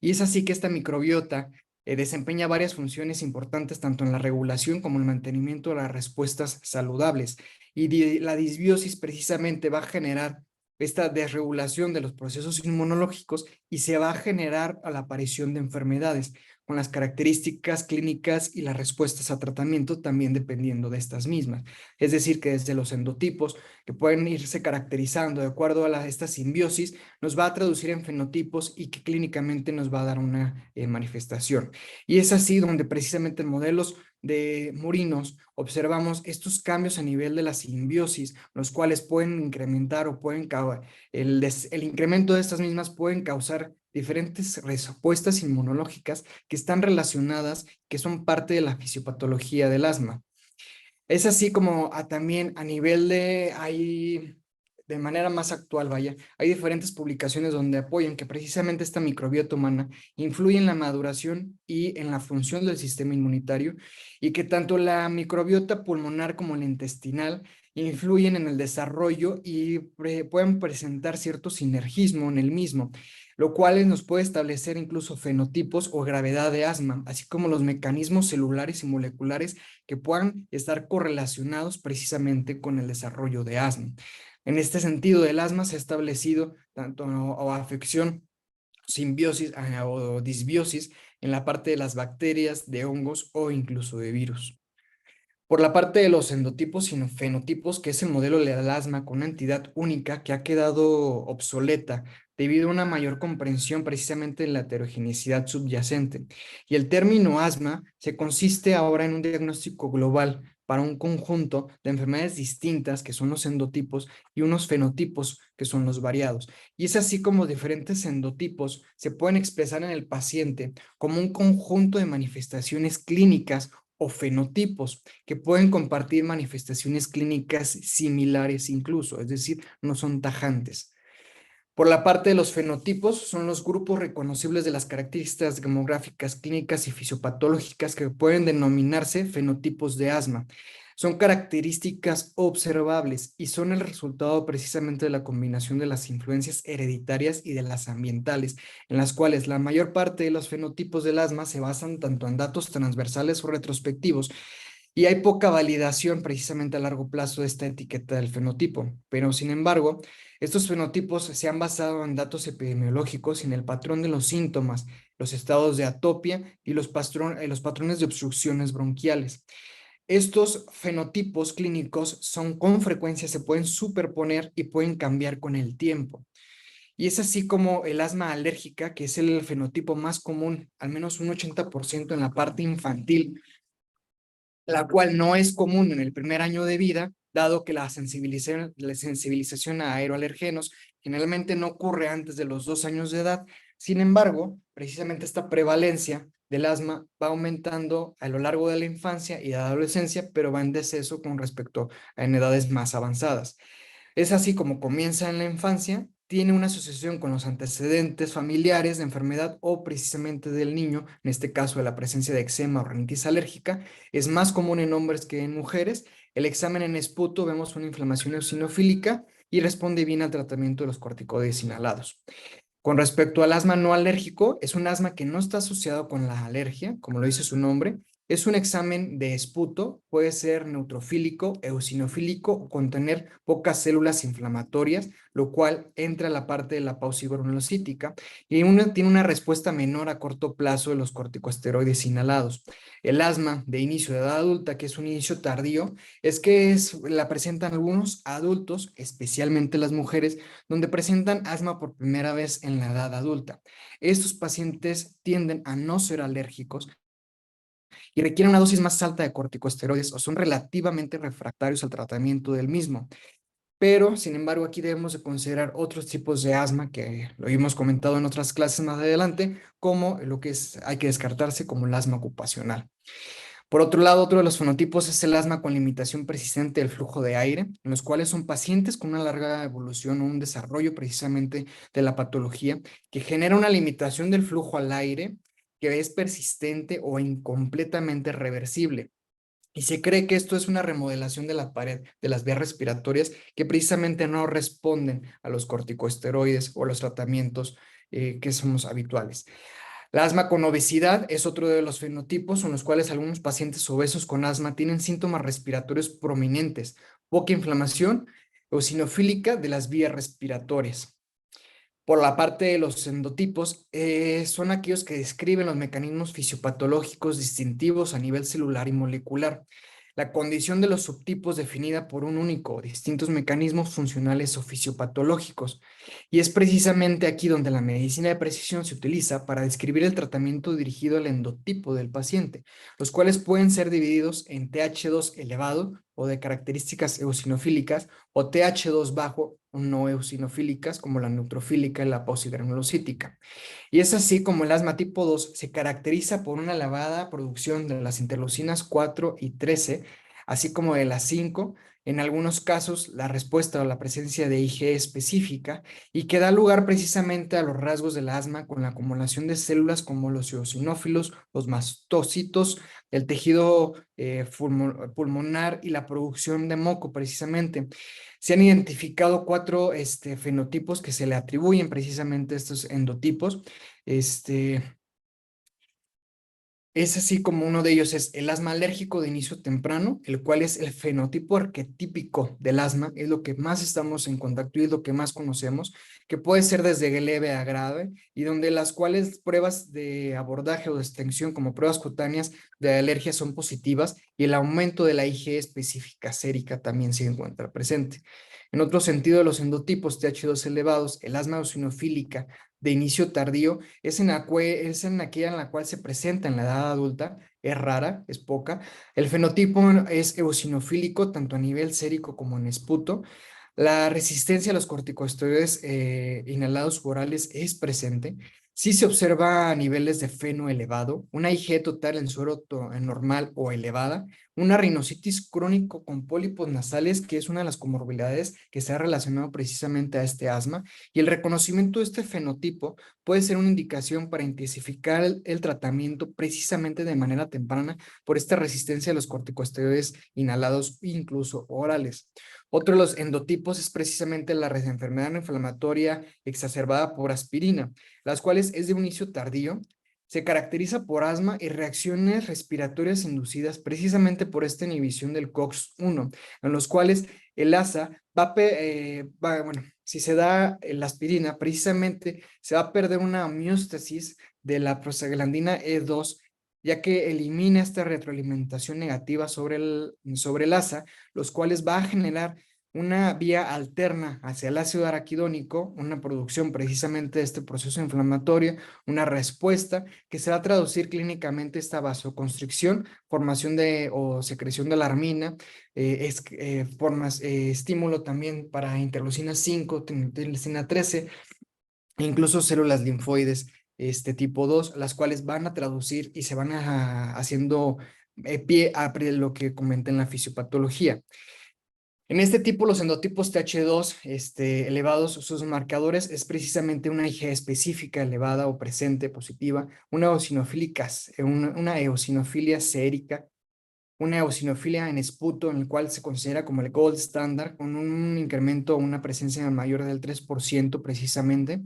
Y es así que esta microbiota desempeña varias funciones importantes tanto en la regulación como en el mantenimiento de las respuestas saludables. Y la disbiosis precisamente va a generar esta desregulación de los procesos inmunológicos y se va a generar a la aparición de enfermedades con las características clínicas y las respuestas a tratamiento también dependiendo de estas mismas. Es decir, que desde los endotipos que pueden irse caracterizando de acuerdo a esta simbiosis, nos va a traducir en fenotipos y que clínicamente nos va a dar una manifestación. Y es así donde precisamente en modelos de murinos observamos estos cambios a nivel de la simbiosis, los cuales pueden incrementar o pueden el incremento de estas mismas pueden causar diferentes respuestas inmunológicas que están relacionadas, que son parte de la fisiopatología del asma. Es así como también a nivel de manera más actual, vaya, hay diferentes publicaciones donde apoyan que precisamente esta microbiota humana influye en la maduración y en la función del sistema inmunitario y que tanto la microbiota pulmonar como la intestinal influyen en el desarrollo y pueden presentar cierto sinergismo en el mismo, lo cual nos puede establecer incluso fenotipos o gravedad de asma, así como los mecanismos celulares y moleculares que puedan estar correlacionados precisamente con el desarrollo de asma. En este sentido, el asma se ha establecido tanto o afección, simbiosis o disbiosis en la parte de las bacterias, de hongos o incluso de virus. Por la parte de los endotipos y fenotipos, que es el modelo del asma con una entidad única que ha quedado obsoleta debido a una mayor comprensión precisamente de la heterogeneidad subyacente. Y el término asma se consiste ahora en un diagnóstico global para un conjunto de enfermedades distintas, que son los endotipos, y unos fenotipos, que son los variados. Y es así como diferentes endotipos se pueden expresar en el paciente como un conjunto de manifestaciones clínicas o fenotipos que pueden compartir manifestaciones clínicas similares incluso, es decir, no son tajantes. Por la parte de los fenotipos, son los grupos reconocibles de las características demográficas, clínicas y fisiopatológicas que pueden denominarse fenotipos de asma. Son características observables y son el resultado precisamente de la combinación de las influencias hereditarias y de las ambientales, en las cuales la mayor parte de los fenotipos del asma se basan tanto en datos transversales o retrospectivos, y hay poca validación precisamente a largo plazo de esta etiqueta del fenotipo. Pero sin embargo, estos fenotipos se han basado en datos epidemiológicos y en el patrón de los síntomas, los estados de atopia y los patrones de obstrucciones bronquiales. Estos fenotipos clínicos son con frecuencia, se pueden superponer y pueden cambiar con el tiempo. Y es así como el asma alérgica, que es el fenotipo más común, al menos un 80% en la parte infantil, la cual no es común en el primer año de vida, dado que la sensibilización a aeroalergenos generalmente no ocurre antes de los 2 años de edad. Sin embargo, precisamente esta prevalencia del asma va aumentando a lo largo de la infancia y de la adolescencia, pero va en deceso con respecto a en edades más avanzadas. Es así como comienza en la infancia, tiene una asociación con los antecedentes familiares de enfermedad o precisamente del niño, en este caso de la presencia de eczema o rinitis alérgica. Es más común en hombres que en mujeres. El examen en esputo vemos una inflamación eosinofílica y responde bien al tratamiento de los corticoides inhalados. Con respecto al asma no alérgico, es un asma que no está asociado con la alergia, como lo dice su nombre. Es un examen de esputo, puede ser neutrofílico, eosinofílico o contener pocas células inflamatorias, lo cual entra a la parte de la pausogranulocítica y tiene una respuesta menor a corto plazo de los corticosteroides inhalados. El asma de inicio de edad adulta, que es un inicio tardío, es que la presentan algunos adultos, especialmente las mujeres, donde presentan asma por primera vez en la edad adulta. Estos pacientes tienden a no ser alérgicos y requieren una dosis más alta de corticosteroides o son relativamente refractarios al tratamiento del mismo. pero sin embargo aquí debemos de considerar otros tipos de asma que lo hemos comentado en otras clases más adelante, como lo que es, hay que descartarse como el asma ocupacional. Por otro lado, otro de los fenotipos es el asma con limitación persistente del flujo de aire, en los cuales son pacientes con una larga evolución o un desarrollo precisamente de la patología que genera una limitación del flujo al aire que es persistente o incompletamente reversible. Y se cree que esto es una remodelación de la pared de las vías respiratorias que precisamente no responden a los corticosteroides o los tratamientos que somos habituales. La asma con obesidad es otro de los fenotipos en los cuales algunos pacientes obesos con asma tienen síntomas respiratorios prominentes, poca inflamación eosinofílica de las vías respiratorias. Por la parte de los endotipos, son aquellos que describen los mecanismos fisiopatológicos distintivos a nivel celular y molecular. La condición de los subtipos definida por un único o distintos mecanismos funcionales o fisiopatológicos. Y es precisamente aquí donde la medicina de precisión se utiliza para describir el tratamiento dirigido al endotipo del paciente, los cuales pueden ser divididos en TH2 elevado o de características eosinofílicas o TH2 bajo o no eosinofílicas como la neutrofílica y la paucigranulocítica. Y es así como el asma tipo 2 se caracteriza por una elevada producción de las interleucinas 4 y 13, así como de las 5, en algunos casos la respuesta o la presencia de IgE específica y que da lugar precisamente a los rasgos del asma con la acumulación de células como los eosinófilos, los mastocitos, el tejido pulmonar y la producción de moco precisamente. Se han identificado 4 fenotipos que se le atribuyen precisamente a estos endotipos. Este, es así como uno de ellos es el asma alérgico de inicio temprano, el cual es el fenotipo arquetípico del asma, es lo que más estamos en contacto y es lo que más conocemos, que puede ser desde leve a grave y donde las cuales pruebas de abordaje o de extensión como pruebas cutáneas de alergia son positivas y el aumento de la IgE específica sérica también se encuentra presente. En otro sentido, los endotipos TH2 elevados, el asma eosinofílica de inicio tardío es en aquella en la cual se presenta en la edad adulta, es rara, es poca. El fenotipo es eosinofílico tanto a nivel sérico como en esputo. La resistencia a los corticosteroides inhalados orales es presente. Sí se observa niveles de feno elevado, una IgE total en suero normal o elevada, una rinocitis crónico con pólipos nasales, que es una de las comorbilidades que se ha relacionado precisamente a este asma, y el reconocimiento de este fenotipo puede ser una indicación para intensificar el tratamiento precisamente de manera temprana por esta resistencia a los corticosteroides inhalados e incluso orales. Otro de los endotipos es precisamente la enfermedad inflamatoria exacerbada por aspirina, las cuales es de un inicio tardío, se caracteriza por asma y reacciones respiratorias inducidas precisamente por esta inhibición del COX-1, en los cuales el ASA bueno, si se da la aspirina, precisamente se va a perder una homeostasis de la prostaglandina E2, ya que elimina esta retroalimentación negativa sobre el ASA, los cuales va a generar una vía alterna hacia el ácido araquidónico, una producción precisamente de este proceso inflamatorio, una respuesta que se va a traducir clínicamente esta vasoconstricción, formación de o secreción de la alarmina, estímulo también para interleucina 5, interleucina 13, e incluso células linfoides tipo 2, las cuales van a traducir y se van haciendo pie a lo que comenté en la fisiopatología. En este tipo, los endotipos TH2 elevados, sus marcadores es precisamente una IgE específica elevada o presente, positiva, una eosinofilia sérica, una eosinofilia en esputo, en el cual se considera como el gold standard, con un incremento o una presencia mayor del 3% precisamente.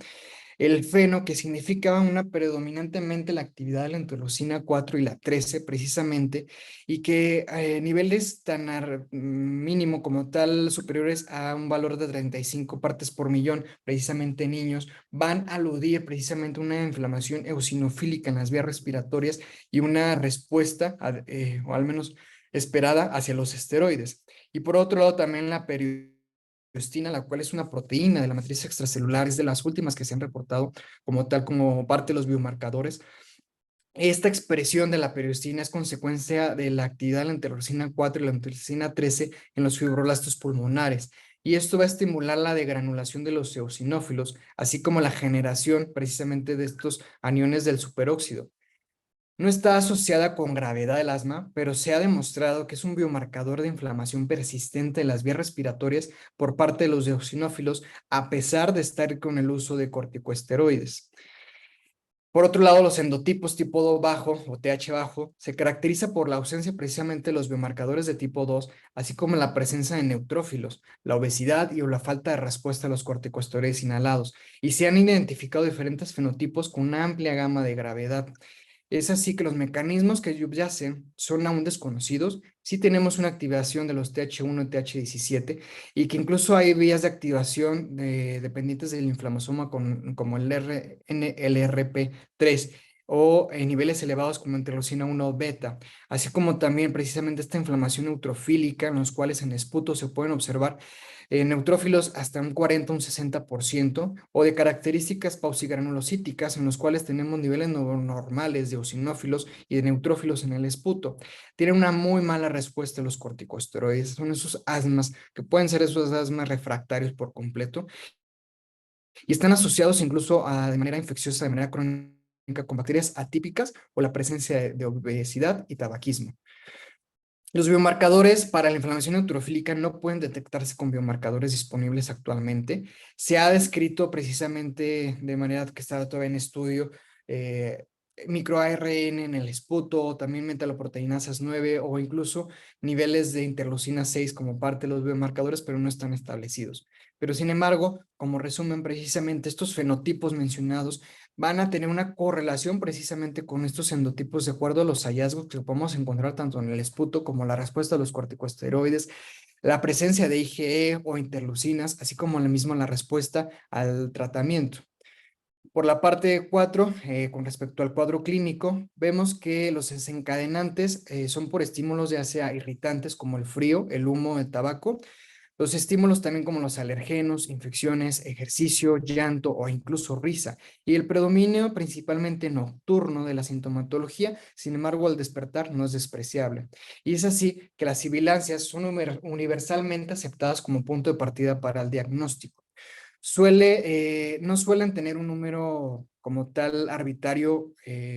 El feno, que significa una predominantemente la actividad de la interleucina 4 y la 13 precisamente, y que niveles tan mínimo como tal superiores a un valor de 35 partes por millón, precisamente en niños, van a aludir precisamente a una inflamación eosinofílica en las vías respiratorias y una respuesta, o al menos esperada, hacia los esteroides. Y por otro lado también la periostina, la cual es una proteína de la matriz extracelular, es de las últimas que se han reportado como tal, como parte de los biomarcadores. Esta expresión de la periostina es consecuencia de la actividad de la interleucina 4 y la interleucina 13 en los fibroblastos pulmonares. y esto va a estimular la degranulación de los eosinófilos, así como la generación precisamente de estos aniones del superóxido. No está asociada con gravedad del asma, pero se ha demostrado que es un biomarcador de inflamación persistente de las vías respiratorias por parte de los eosinófilos, a pesar de estar con el uso de corticosteroides. Por otro lado, los endotipos tipo 2 bajo o TH bajo se caracteriza por la ausencia precisamente de los biomarcadores de tipo 2, así como la presencia de neutrófilos, la obesidad y o la falta de respuesta a los corticosteroides inhalados, y se han identificado diferentes fenotipos con una amplia gama de gravedad. Es así que los mecanismos que subyacen son aún desconocidos. Sí tenemos una activación de los TH1 y TH17 y que incluso hay vías de activación dependientes del inflammasoma como el LRP3 o en niveles elevados como interleucina 1 beta, así como también precisamente esta inflamación neutrofílica en los cuales en esputo se pueden observar neutrófilos hasta un 40, un 60%, o de características pausigranulocíticas en los cuales tenemos niveles normales de eosinófilos y de neutrófilos en el esputo. Tienen una muy mala respuesta a los corticosteroides. Son esos asmas que pueden ser esos asmas refractarios por completo y están asociados incluso de manera infecciosa, de manera crónica con bacterias atípicas o la presencia de obesidad y tabaquismo. Los biomarcadores para la inflamación neutrofílica no pueden detectarse con biomarcadores disponibles actualmente. Se ha descrito precisamente de manera que está todavía en estudio microARN en el esputo, también metaloproteinasas 9 o incluso niveles de interleucina 6 como parte de los biomarcadores, pero no están establecidos. Pero sin embargo, como resumen, precisamente estos fenotipos mencionados van a tener una correlación precisamente con estos endotipos de acuerdo a los hallazgos que podemos encontrar tanto en el esputo como la respuesta a los corticosteroides, la presencia de IgE o interleucinas, así como la respuesta al tratamiento. Por la parte 4, con respecto al cuadro clínico, vemos que los desencadenantes son por estímulos ya sea irritantes como el frío, el humo, el tabaco, los estímulos también como los alergenos, infecciones, ejercicio, llanto o incluso risa. Y el predominio principalmente nocturno de la sintomatología, sin embargo, al despertar no es despreciable. Y es así que las sibilancias son universalmente aceptadas como punto de partida para el diagnóstico. No suelen tener un número como tal arbitrario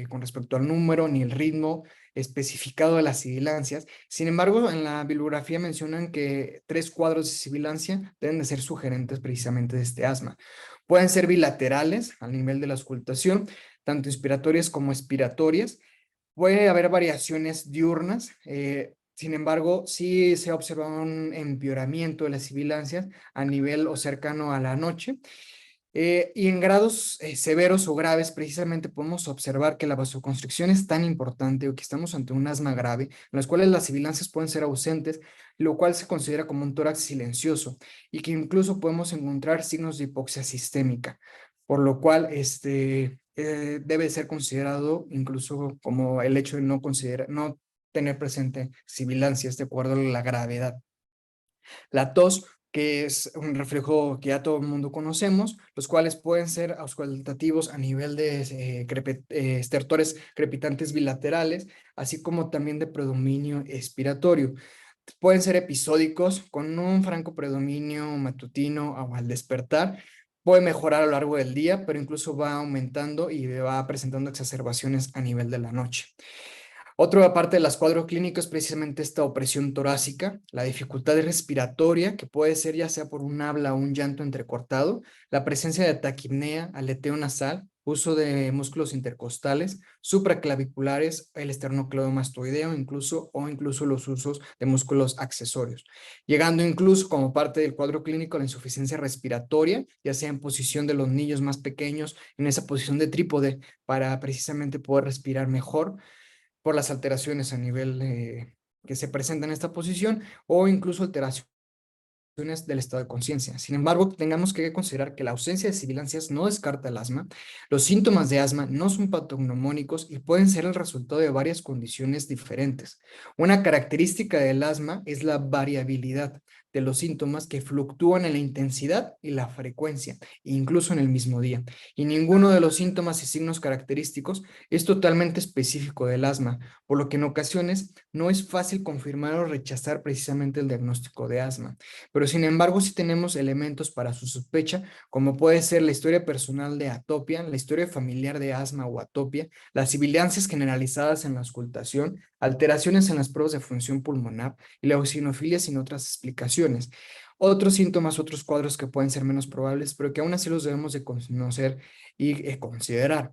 con respecto al número ni el ritmo especificado de las sibilancias. Sin embargo, en la bibliografía mencionan que 3 cuadros de sibilancia deben de ser sugerentes precisamente de este asma. Pueden ser bilaterales al nivel de la auscultación, tanto inspiratorias como expiratorias. Puede haber variaciones diurnas, sin embargo, sí se ha observado un empeoramiento de las sibilancias a nivel o cercano a la noche. Y en grados severos o graves, precisamente podemos observar que la vasoconstricción es tan importante o que estamos ante un asma grave, en las cuales las sibilancias pueden ser ausentes, lo cual se considera como un tórax silencioso y que incluso podemos encontrar signos de hipoxia sistémica, por lo cual debe ser considerado incluso como el hecho de no tener presente sibilancias de acuerdo a la gravedad. La tos, que es un reflejo que ya todo el mundo conocemos, los cuales pueden ser auscultativos a nivel de estertores crepitantes bilaterales, así como también de predominio expiratorio. Pueden ser episódicos con un franco predominio matutino o al despertar. Puede mejorar a lo largo del día, pero incluso va aumentando y va presentando exacerbaciones a nivel de la noche. Otra parte de las cuadros clínicos es precisamente esta opresión torácica, la dificultad respiratoria, que puede ser ya sea por un habla o un llanto entrecortado, la presencia de taquipnea, aleteo nasal, uso de músculos intercostales, supraclaviculares, el esternocleidomastoideo incluso los usos de músculos accesorios, llegando incluso como parte del cuadro clínico la insuficiencia respiratoria, ya sea en posición de los niños más pequeños, en esa posición de trípode para precisamente poder respirar mejor por las alteraciones a nivel que se presentan en esta posición o incluso alteraciones del estado de conciencia. Sin embargo, tengamos que considerar que la ausencia de sibilancias no descarta el asma. Los síntomas de asma no son patognomónicos y pueden ser el resultado de varias condiciones diferentes. Una característica del asma es la variabilidad. de los síntomas que fluctúan en la intensidad y la frecuencia, incluso en el mismo día. Y ninguno de los síntomas y signos característicos es totalmente específico del asma, por lo que en ocasiones no es fácil confirmar o rechazar precisamente el diagnóstico de asma. Pero sin embargo, sí tenemos elementos para su sospecha, como puede ser la historia personal de atopia, la historia familiar de asma o atopia, las sibilancias generalizadas en la auscultación, alteraciones en las pruebas de función pulmonar y la eosinofilia sin otras explicaciones. Otros síntomas, otros cuadros que pueden ser menos probables, pero que aún así los debemos de conocer y considerar.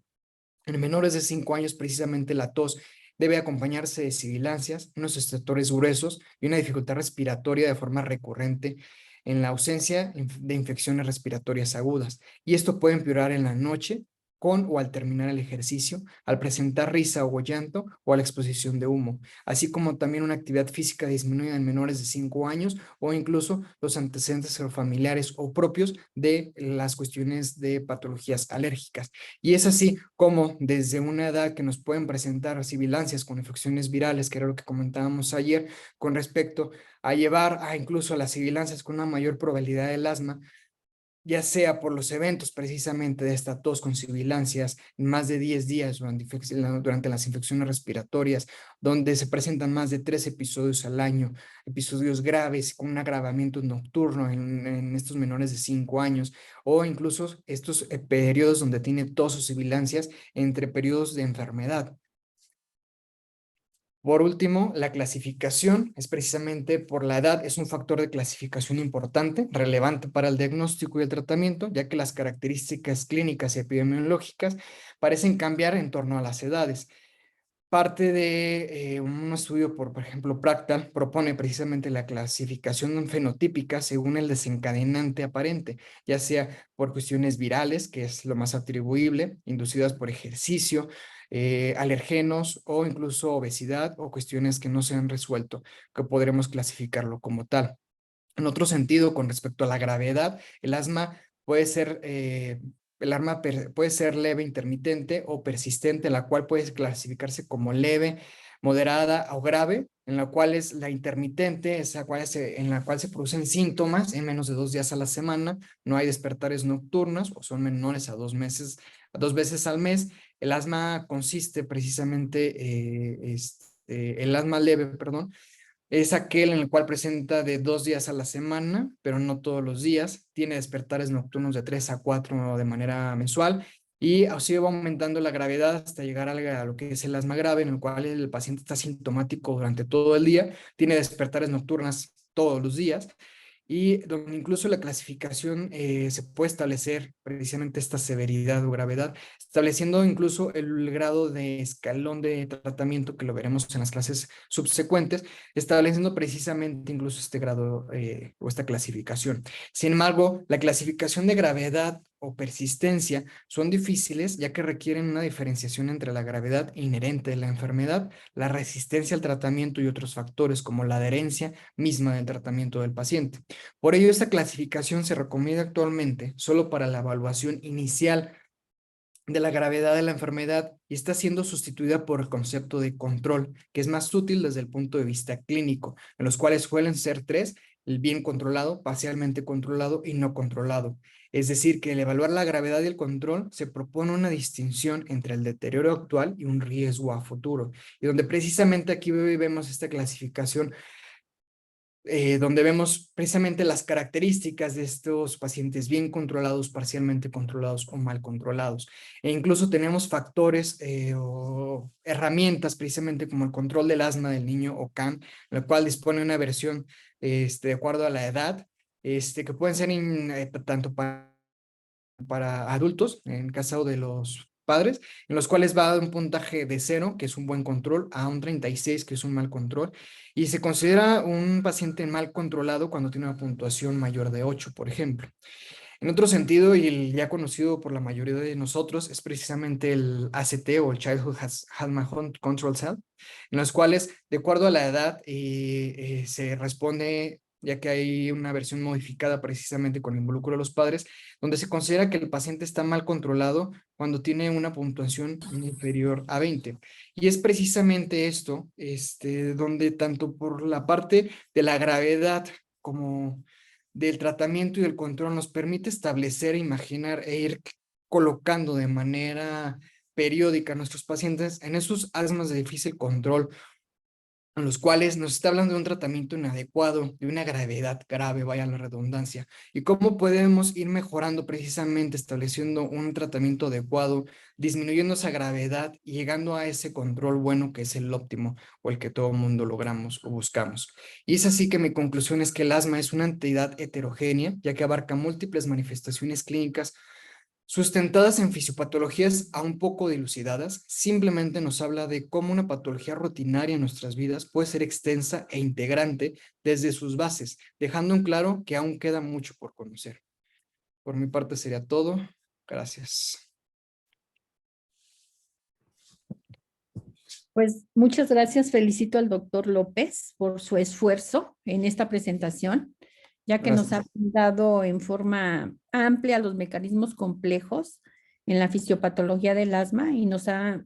En menores de 5 años, precisamente la tos debe acompañarse de sibilancias, unos estertores gruesos y una dificultad respiratoria de forma recurrente en la ausencia de infecciones respiratorias agudas. Y esto puede empeorar en la noche con o al terminar el ejercicio, al presentar risa o llanto o a la exposición de humo, así como también una actividad física disminuida en menores de 5 años o incluso los antecedentes familiares o propios de las cuestiones de patologías alérgicas. Y es así como desde una edad que nos pueden presentar sibilancias con infecciones virales, que era lo que comentábamos ayer, con respecto a llevar a incluso a las sibilancias con una mayor probabilidad del asma, ya sea por los eventos precisamente de esta tos con sibilancias en más de 10 días durante las infecciones respiratorias, donde se presentan más de 3 episodios al año, episodios graves con un agravamiento nocturno en estos menores de 5 años, o incluso estos periodos donde tiene tos o sibilancias entre periodos de enfermedad. Por último, la clasificación es precisamente por la edad, es un factor de clasificación importante, relevante para el diagnóstico y el tratamiento, ya que las características clínicas y epidemiológicas parecen cambiar en torno a las edades. Parte de un estudio por ejemplo, Practal propone precisamente la clasificación fenotípica según el desencadenante aparente, ya sea por cuestiones virales, que es lo más atribuible, inducidas por ejercicio, alergenos o incluso obesidad o cuestiones que no se han resuelto, que podremos clasificarlo como tal. En otro sentido, con respecto a la gravedad, el asma puede ser, puede ser leve, intermitente o persistente, la cual puede clasificarse como leve, moderada o grave, en la cual es la intermitente, en la cual se producen síntomas en menos de 2 días a la semana, no hay despertares nocturnos o son menores a 2 meses, a 2 veces al mes. El asma consiste precisamente, el asma leve, perdón, es aquel en el cual presenta de 2 días a la semana, pero no todos los días. Tiene despertares nocturnos de 3 a 4 de manera mensual y así va aumentando la gravedad hasta llegar a lo que es el asma grave, en el cual el paciente está sintomático durante todo el día, tiene despertares nocturnas todos los días y donde incluso la clasificación se puede establecer precisamente esta severidad o gravedad, estableciendo incluso el grado de escalón de tratamiento que lo veremos en las clases subsecuentes, estableciendo precisamente incluso este grado o esta clasificación. Sin embargo, la clasificación de gravedad o persistencia son difíciles ya que requieren una diferenciación entre la gravedad inherente de la enfermedad, la resistencia al tratamiento y otros factores como la adherencia misma del tratamiento del paciente. Por ello, esta clasificación se recomienda actualmente solo para la evaluación inicial de la gravedad de la enfermedad y está siendo sustituida por el concepto de control, que es más útil desde el punto de vista clínico, en los cuales suelen ser tres: el bien controlado, parcialmente controlado y no controlado. Es decir, que al evaluar la gravedad y el control se propone una distinción entre el deterioro actual y un riesgo a futuro, y donde precisamente aquí vemos esta clasificación donde vemos precisamente las características de estos pacientes bien controlados, parcialmente controlados o mal controlados. E incluso tenemos factores o herramientas precisamente como el control del asma del niño o CAN, el cual dispone una versión de acuerdo a la edad, que pueden ser tanto para adultos, en caso de los padres, en los cuales va de un puntaje de 0, que es un buen control, a un 36, que es un mal control, y se considera un paciente mal controlado cuando tiene una puntuación mayor de 8, por ejemplo. En otro sentido, y el ya conocido por la mayoría de nosotros, es precisamente el ACT o el Childhood Asthma Control Cell, en los cuales, de acuerdo a la edad, se responde, ya que hay una versión modificada precisamente con el involucro de los padres, donde se considera que el paciente está mal controlado cuando tiene una puntuación inferior a 20. Y es precisamente esto, donde tanto por la parte de la gravedad como del tratamiento y del control nos permite establecer, imaginar e ir colocando de manera periódica a nuestros pacientes en esos asmas de difícil control, en los cuales nos está hablando de un tratamiento inadecuado, de una gravedad grave, vaya la redundancia, y cómo podemos ir mejorando precisamente, estableciendo un tratamiento adecuado, disminuyendo esa gravedad y llegando a ese control bueno que es el óptimo o el que todo el mundo logramos o buscamos. Y es así que mi conclusión es que el asma es una entidad heterogénea, ya que abarca múltiples manifestaciones clínicas sustentadas en fisiopatologías aún poco dilucidadas, simplemente nos habla de cómo una patología rutinaria en nuestras vidas puede ser extensa e integrante desde sus bases, dejando en claro que aún queda mucho por conocer. Por mi parte sería todo. Gracias. Pues muchas gracias. Felicito al doctor López por su esfuerzo en esta presentación, ya que nos ha Gracias. dado en forma amplia los mecanismos complejos en la fisiopatología del asma y nos ha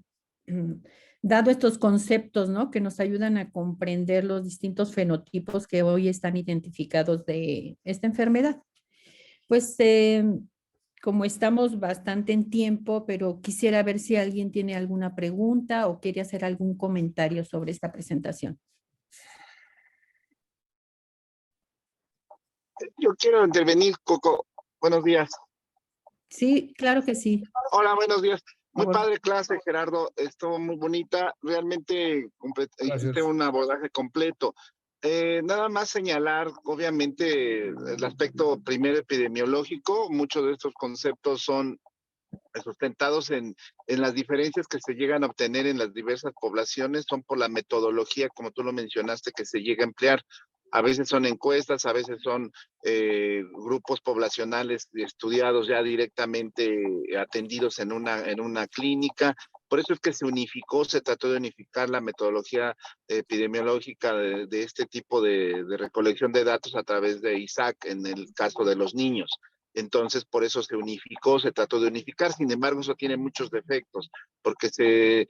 dado estos conceptos, ¿no? Que nos ayudan a comprender los distintos fenotipos que hoy están identificados de esta enfermedad. Pues como estamos bastante en tiempo, pero quisiera ver si alguien tiene alguna pregunta o quiere hacer algún comentario sobre esta presentación. Yo quiero intervenir, Coco. Buenos días. Sí, claro que sí. Hola, buenos días. Muy Por favor. padre clase, Gerardo. Estuvo muy bonita. Realmente hiciste un abordaje completo. Nada más señalar, obviamente, el aspecto primero epidemiológico. Muchos de estos conceptos son sustentados en las diferencias que se llegan a obtener en las diversas poblaciones, son por la metodología, como tú lo mencionaste, que se llega a emplear. A veces son encuestas, a veces son grupos poblacionales estudiados ya directamente atendidos en una clínica. Por eso es que se unificó, se trató de unificar la metodología epidemiológica de este tipo de recolección de datos a través de ISAC en el caso de los niños. Entonces, por eso se unificó, se trató de unificar. Sin embargo, eso tiene muchos defectos, porque se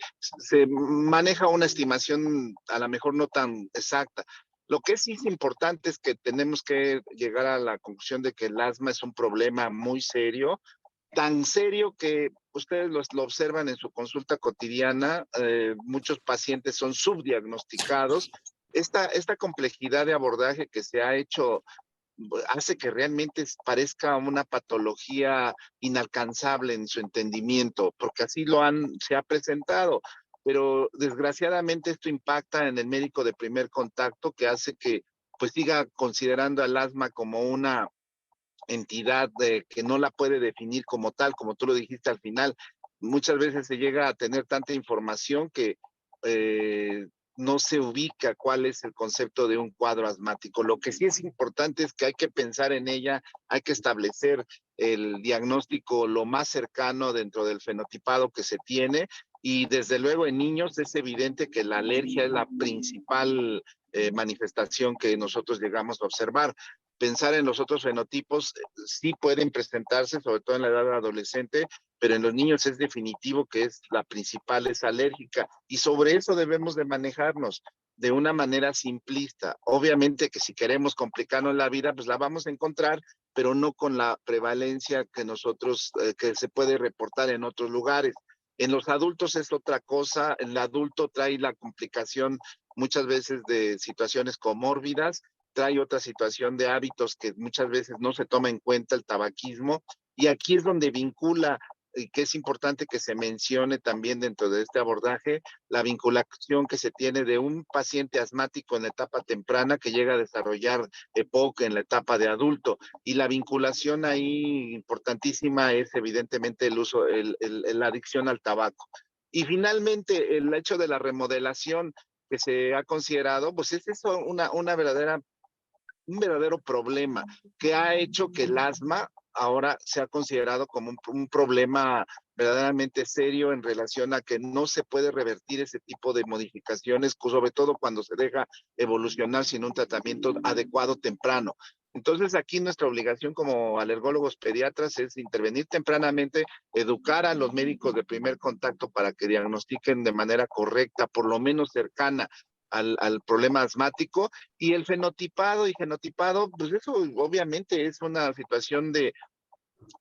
maneja una estimación a lo mejor no tan exacta. Lo que sí es importante es que tenemos que llegar a la conclusión de que el asma es un problema muy serio, tan serio que ustedes lo observan en su consulta cotidiana. Muchos pacientes son subdiagnosticados. Esta complejidad de abordaje que se ha hecho hace que realmente parezca una patología inalcanzable en su entendimiento, porque así se ha presentado. Pero desgraciadamente esto impacta en el médico de primer contacto, que hace que pues siga considerando al asma como una entidad que no la puede definir como tal, como tú lo dijiste al final. Muchas veces se llega a tener tanta información que no se ubica cuál es el concepto de un cuadro asmático. Lo que sí es importante es que hay que pensar en ella, hay que establecer el diagnóstico lo más cercano dentro del fenotipado que se tiene, y desde luego en niños es evidente que la alergia es la principal manifestación que nosotros llegamos a observar. Pensar en los otros fenotipos sí pueden presentarse, sobre todo en la edad adolescente, pero en los niños es definitivo que es la principal, es alérgica, y sobre eso debemos de manejarnos de una manera simplista. Obviamente que si queremos complicarnos la vida, pues la vamos a encontrar, pero no con la prevalencia que nosotros, que se puede reportar en otros lugares. En los adultos es otra cosa. El adulto trae la complicación muchas veces de situaciones comórbidas, trae otra situación de hábitos que muchas veces no se toma en cuenta, el tabaquismo, y aquí es donde vincula, y que es importante que se mencione también dentro de este abordaje, la vinculación que se tiene de un paciente asmático en la etapa temprana que llega a desarrollar EPOC en la etapa de adulto, y la vinculación ahí importantísima es evidentemente el uso, la adicción al tabaco. Y finalmente el hecho de la remodelación que se ha considerado, pues es eso un verdadero problema que ha hecho que el asma ahora se ha considerado como un problema verdaderamente serio en relación a que no se puede revertir ese tipo de modificaciones, sobre todo cuando se deja evolucionar sin un tratamiento adecuado temprano. Entonces aquí nuestra obligación como alergólogos pediatras es intervenir tempranamente, educar a los médicos de primer contacto para que diagnostiquen de manera correcta, por lo menos cercana, al problema asmático. Y el fenotipado, pues eso obviamente es una situación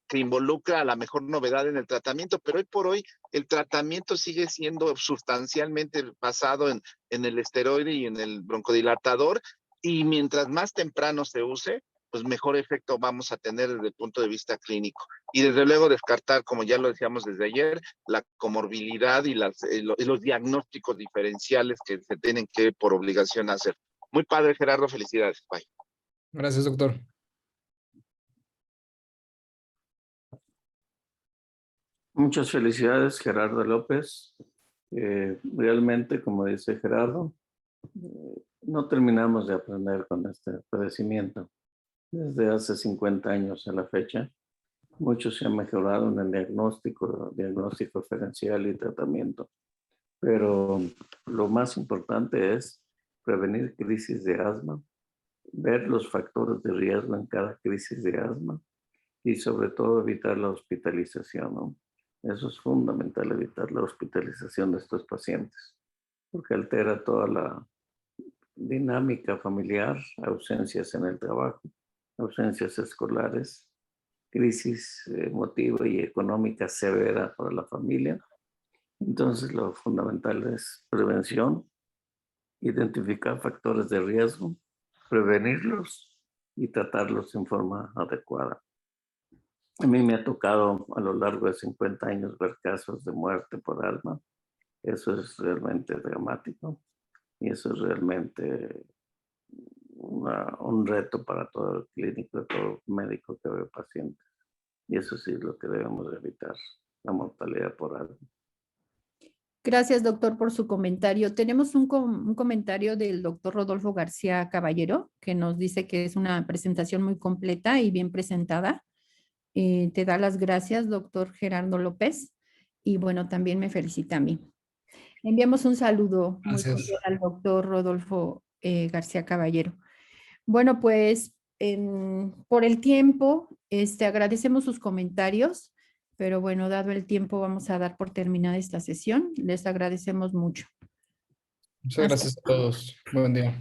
que involucra a la mejor novedad en el tratamiento, pero hoy por hoy el tratamiento sigue siendo sustancialmente basado en el esteroide y en el broncodilatador, y mientras más temprano se use, pues mejor efecto vamos a tener desde el punto de vista clínico. Y desde luego descartar, como ya lo decíamos desde ayer, la comorbilidad y los diagnósticos diferenciales que se tienen que por obligación hacer. Muy padre, Gerardo, felicidades. Bye. Gracias, doctor. Muchas felicidades, Gerardo López. Realmente, como dice Gerardo, no terminamos de aprender con este padecimiento. Desde hace 50 años a la fecha, mucho se ha mejorado en el diagnóstico diferencial y tratamiento. Pero lo más importante es prevenir crisis de asma, ver los factores de riesgo en cada crisis de asma y sobre todo evitar la hospitalización, ¿no? Eso es fundamental, evitar la hospitalización de estos pacientes, porque altera toda la dinámica familiar, ausencias en el trabajo, ausencias escolares, crisis emotiva y económica severa para la familia. Entonces, lo fundamental es prevención, identificar factores de riesgo, prevenirlos y tratarlos en forma adecuada. A mí me ha tocado a lo largo de 50 años ver casos de muerte por asma. Eso es realmente dramático y eso es realmente un reto para todo el clínico, todo médico que ve pacientes. Y eso sí es lo que debemos evitar, la mortalidad por asma. Gracias, doctor, por su comentario. Tenemos un comentario del doctor Rodolfo García Caballero, que nos dice que es una presentación muy completa y bien presentada. Te da las gracias, doctor Gerardo López, y bueno, también me felicita a mí. Enviamos un saludo muy cordial al doctor Rodolfo García Caballero. Bueno, pues por el tiempo, agradecemos sus comentarios, pero bueno, dado el tiempo, vamos a dar por terminada esta sesión. Les agradecemos mucho. Muchas gracias a todos. Buen día.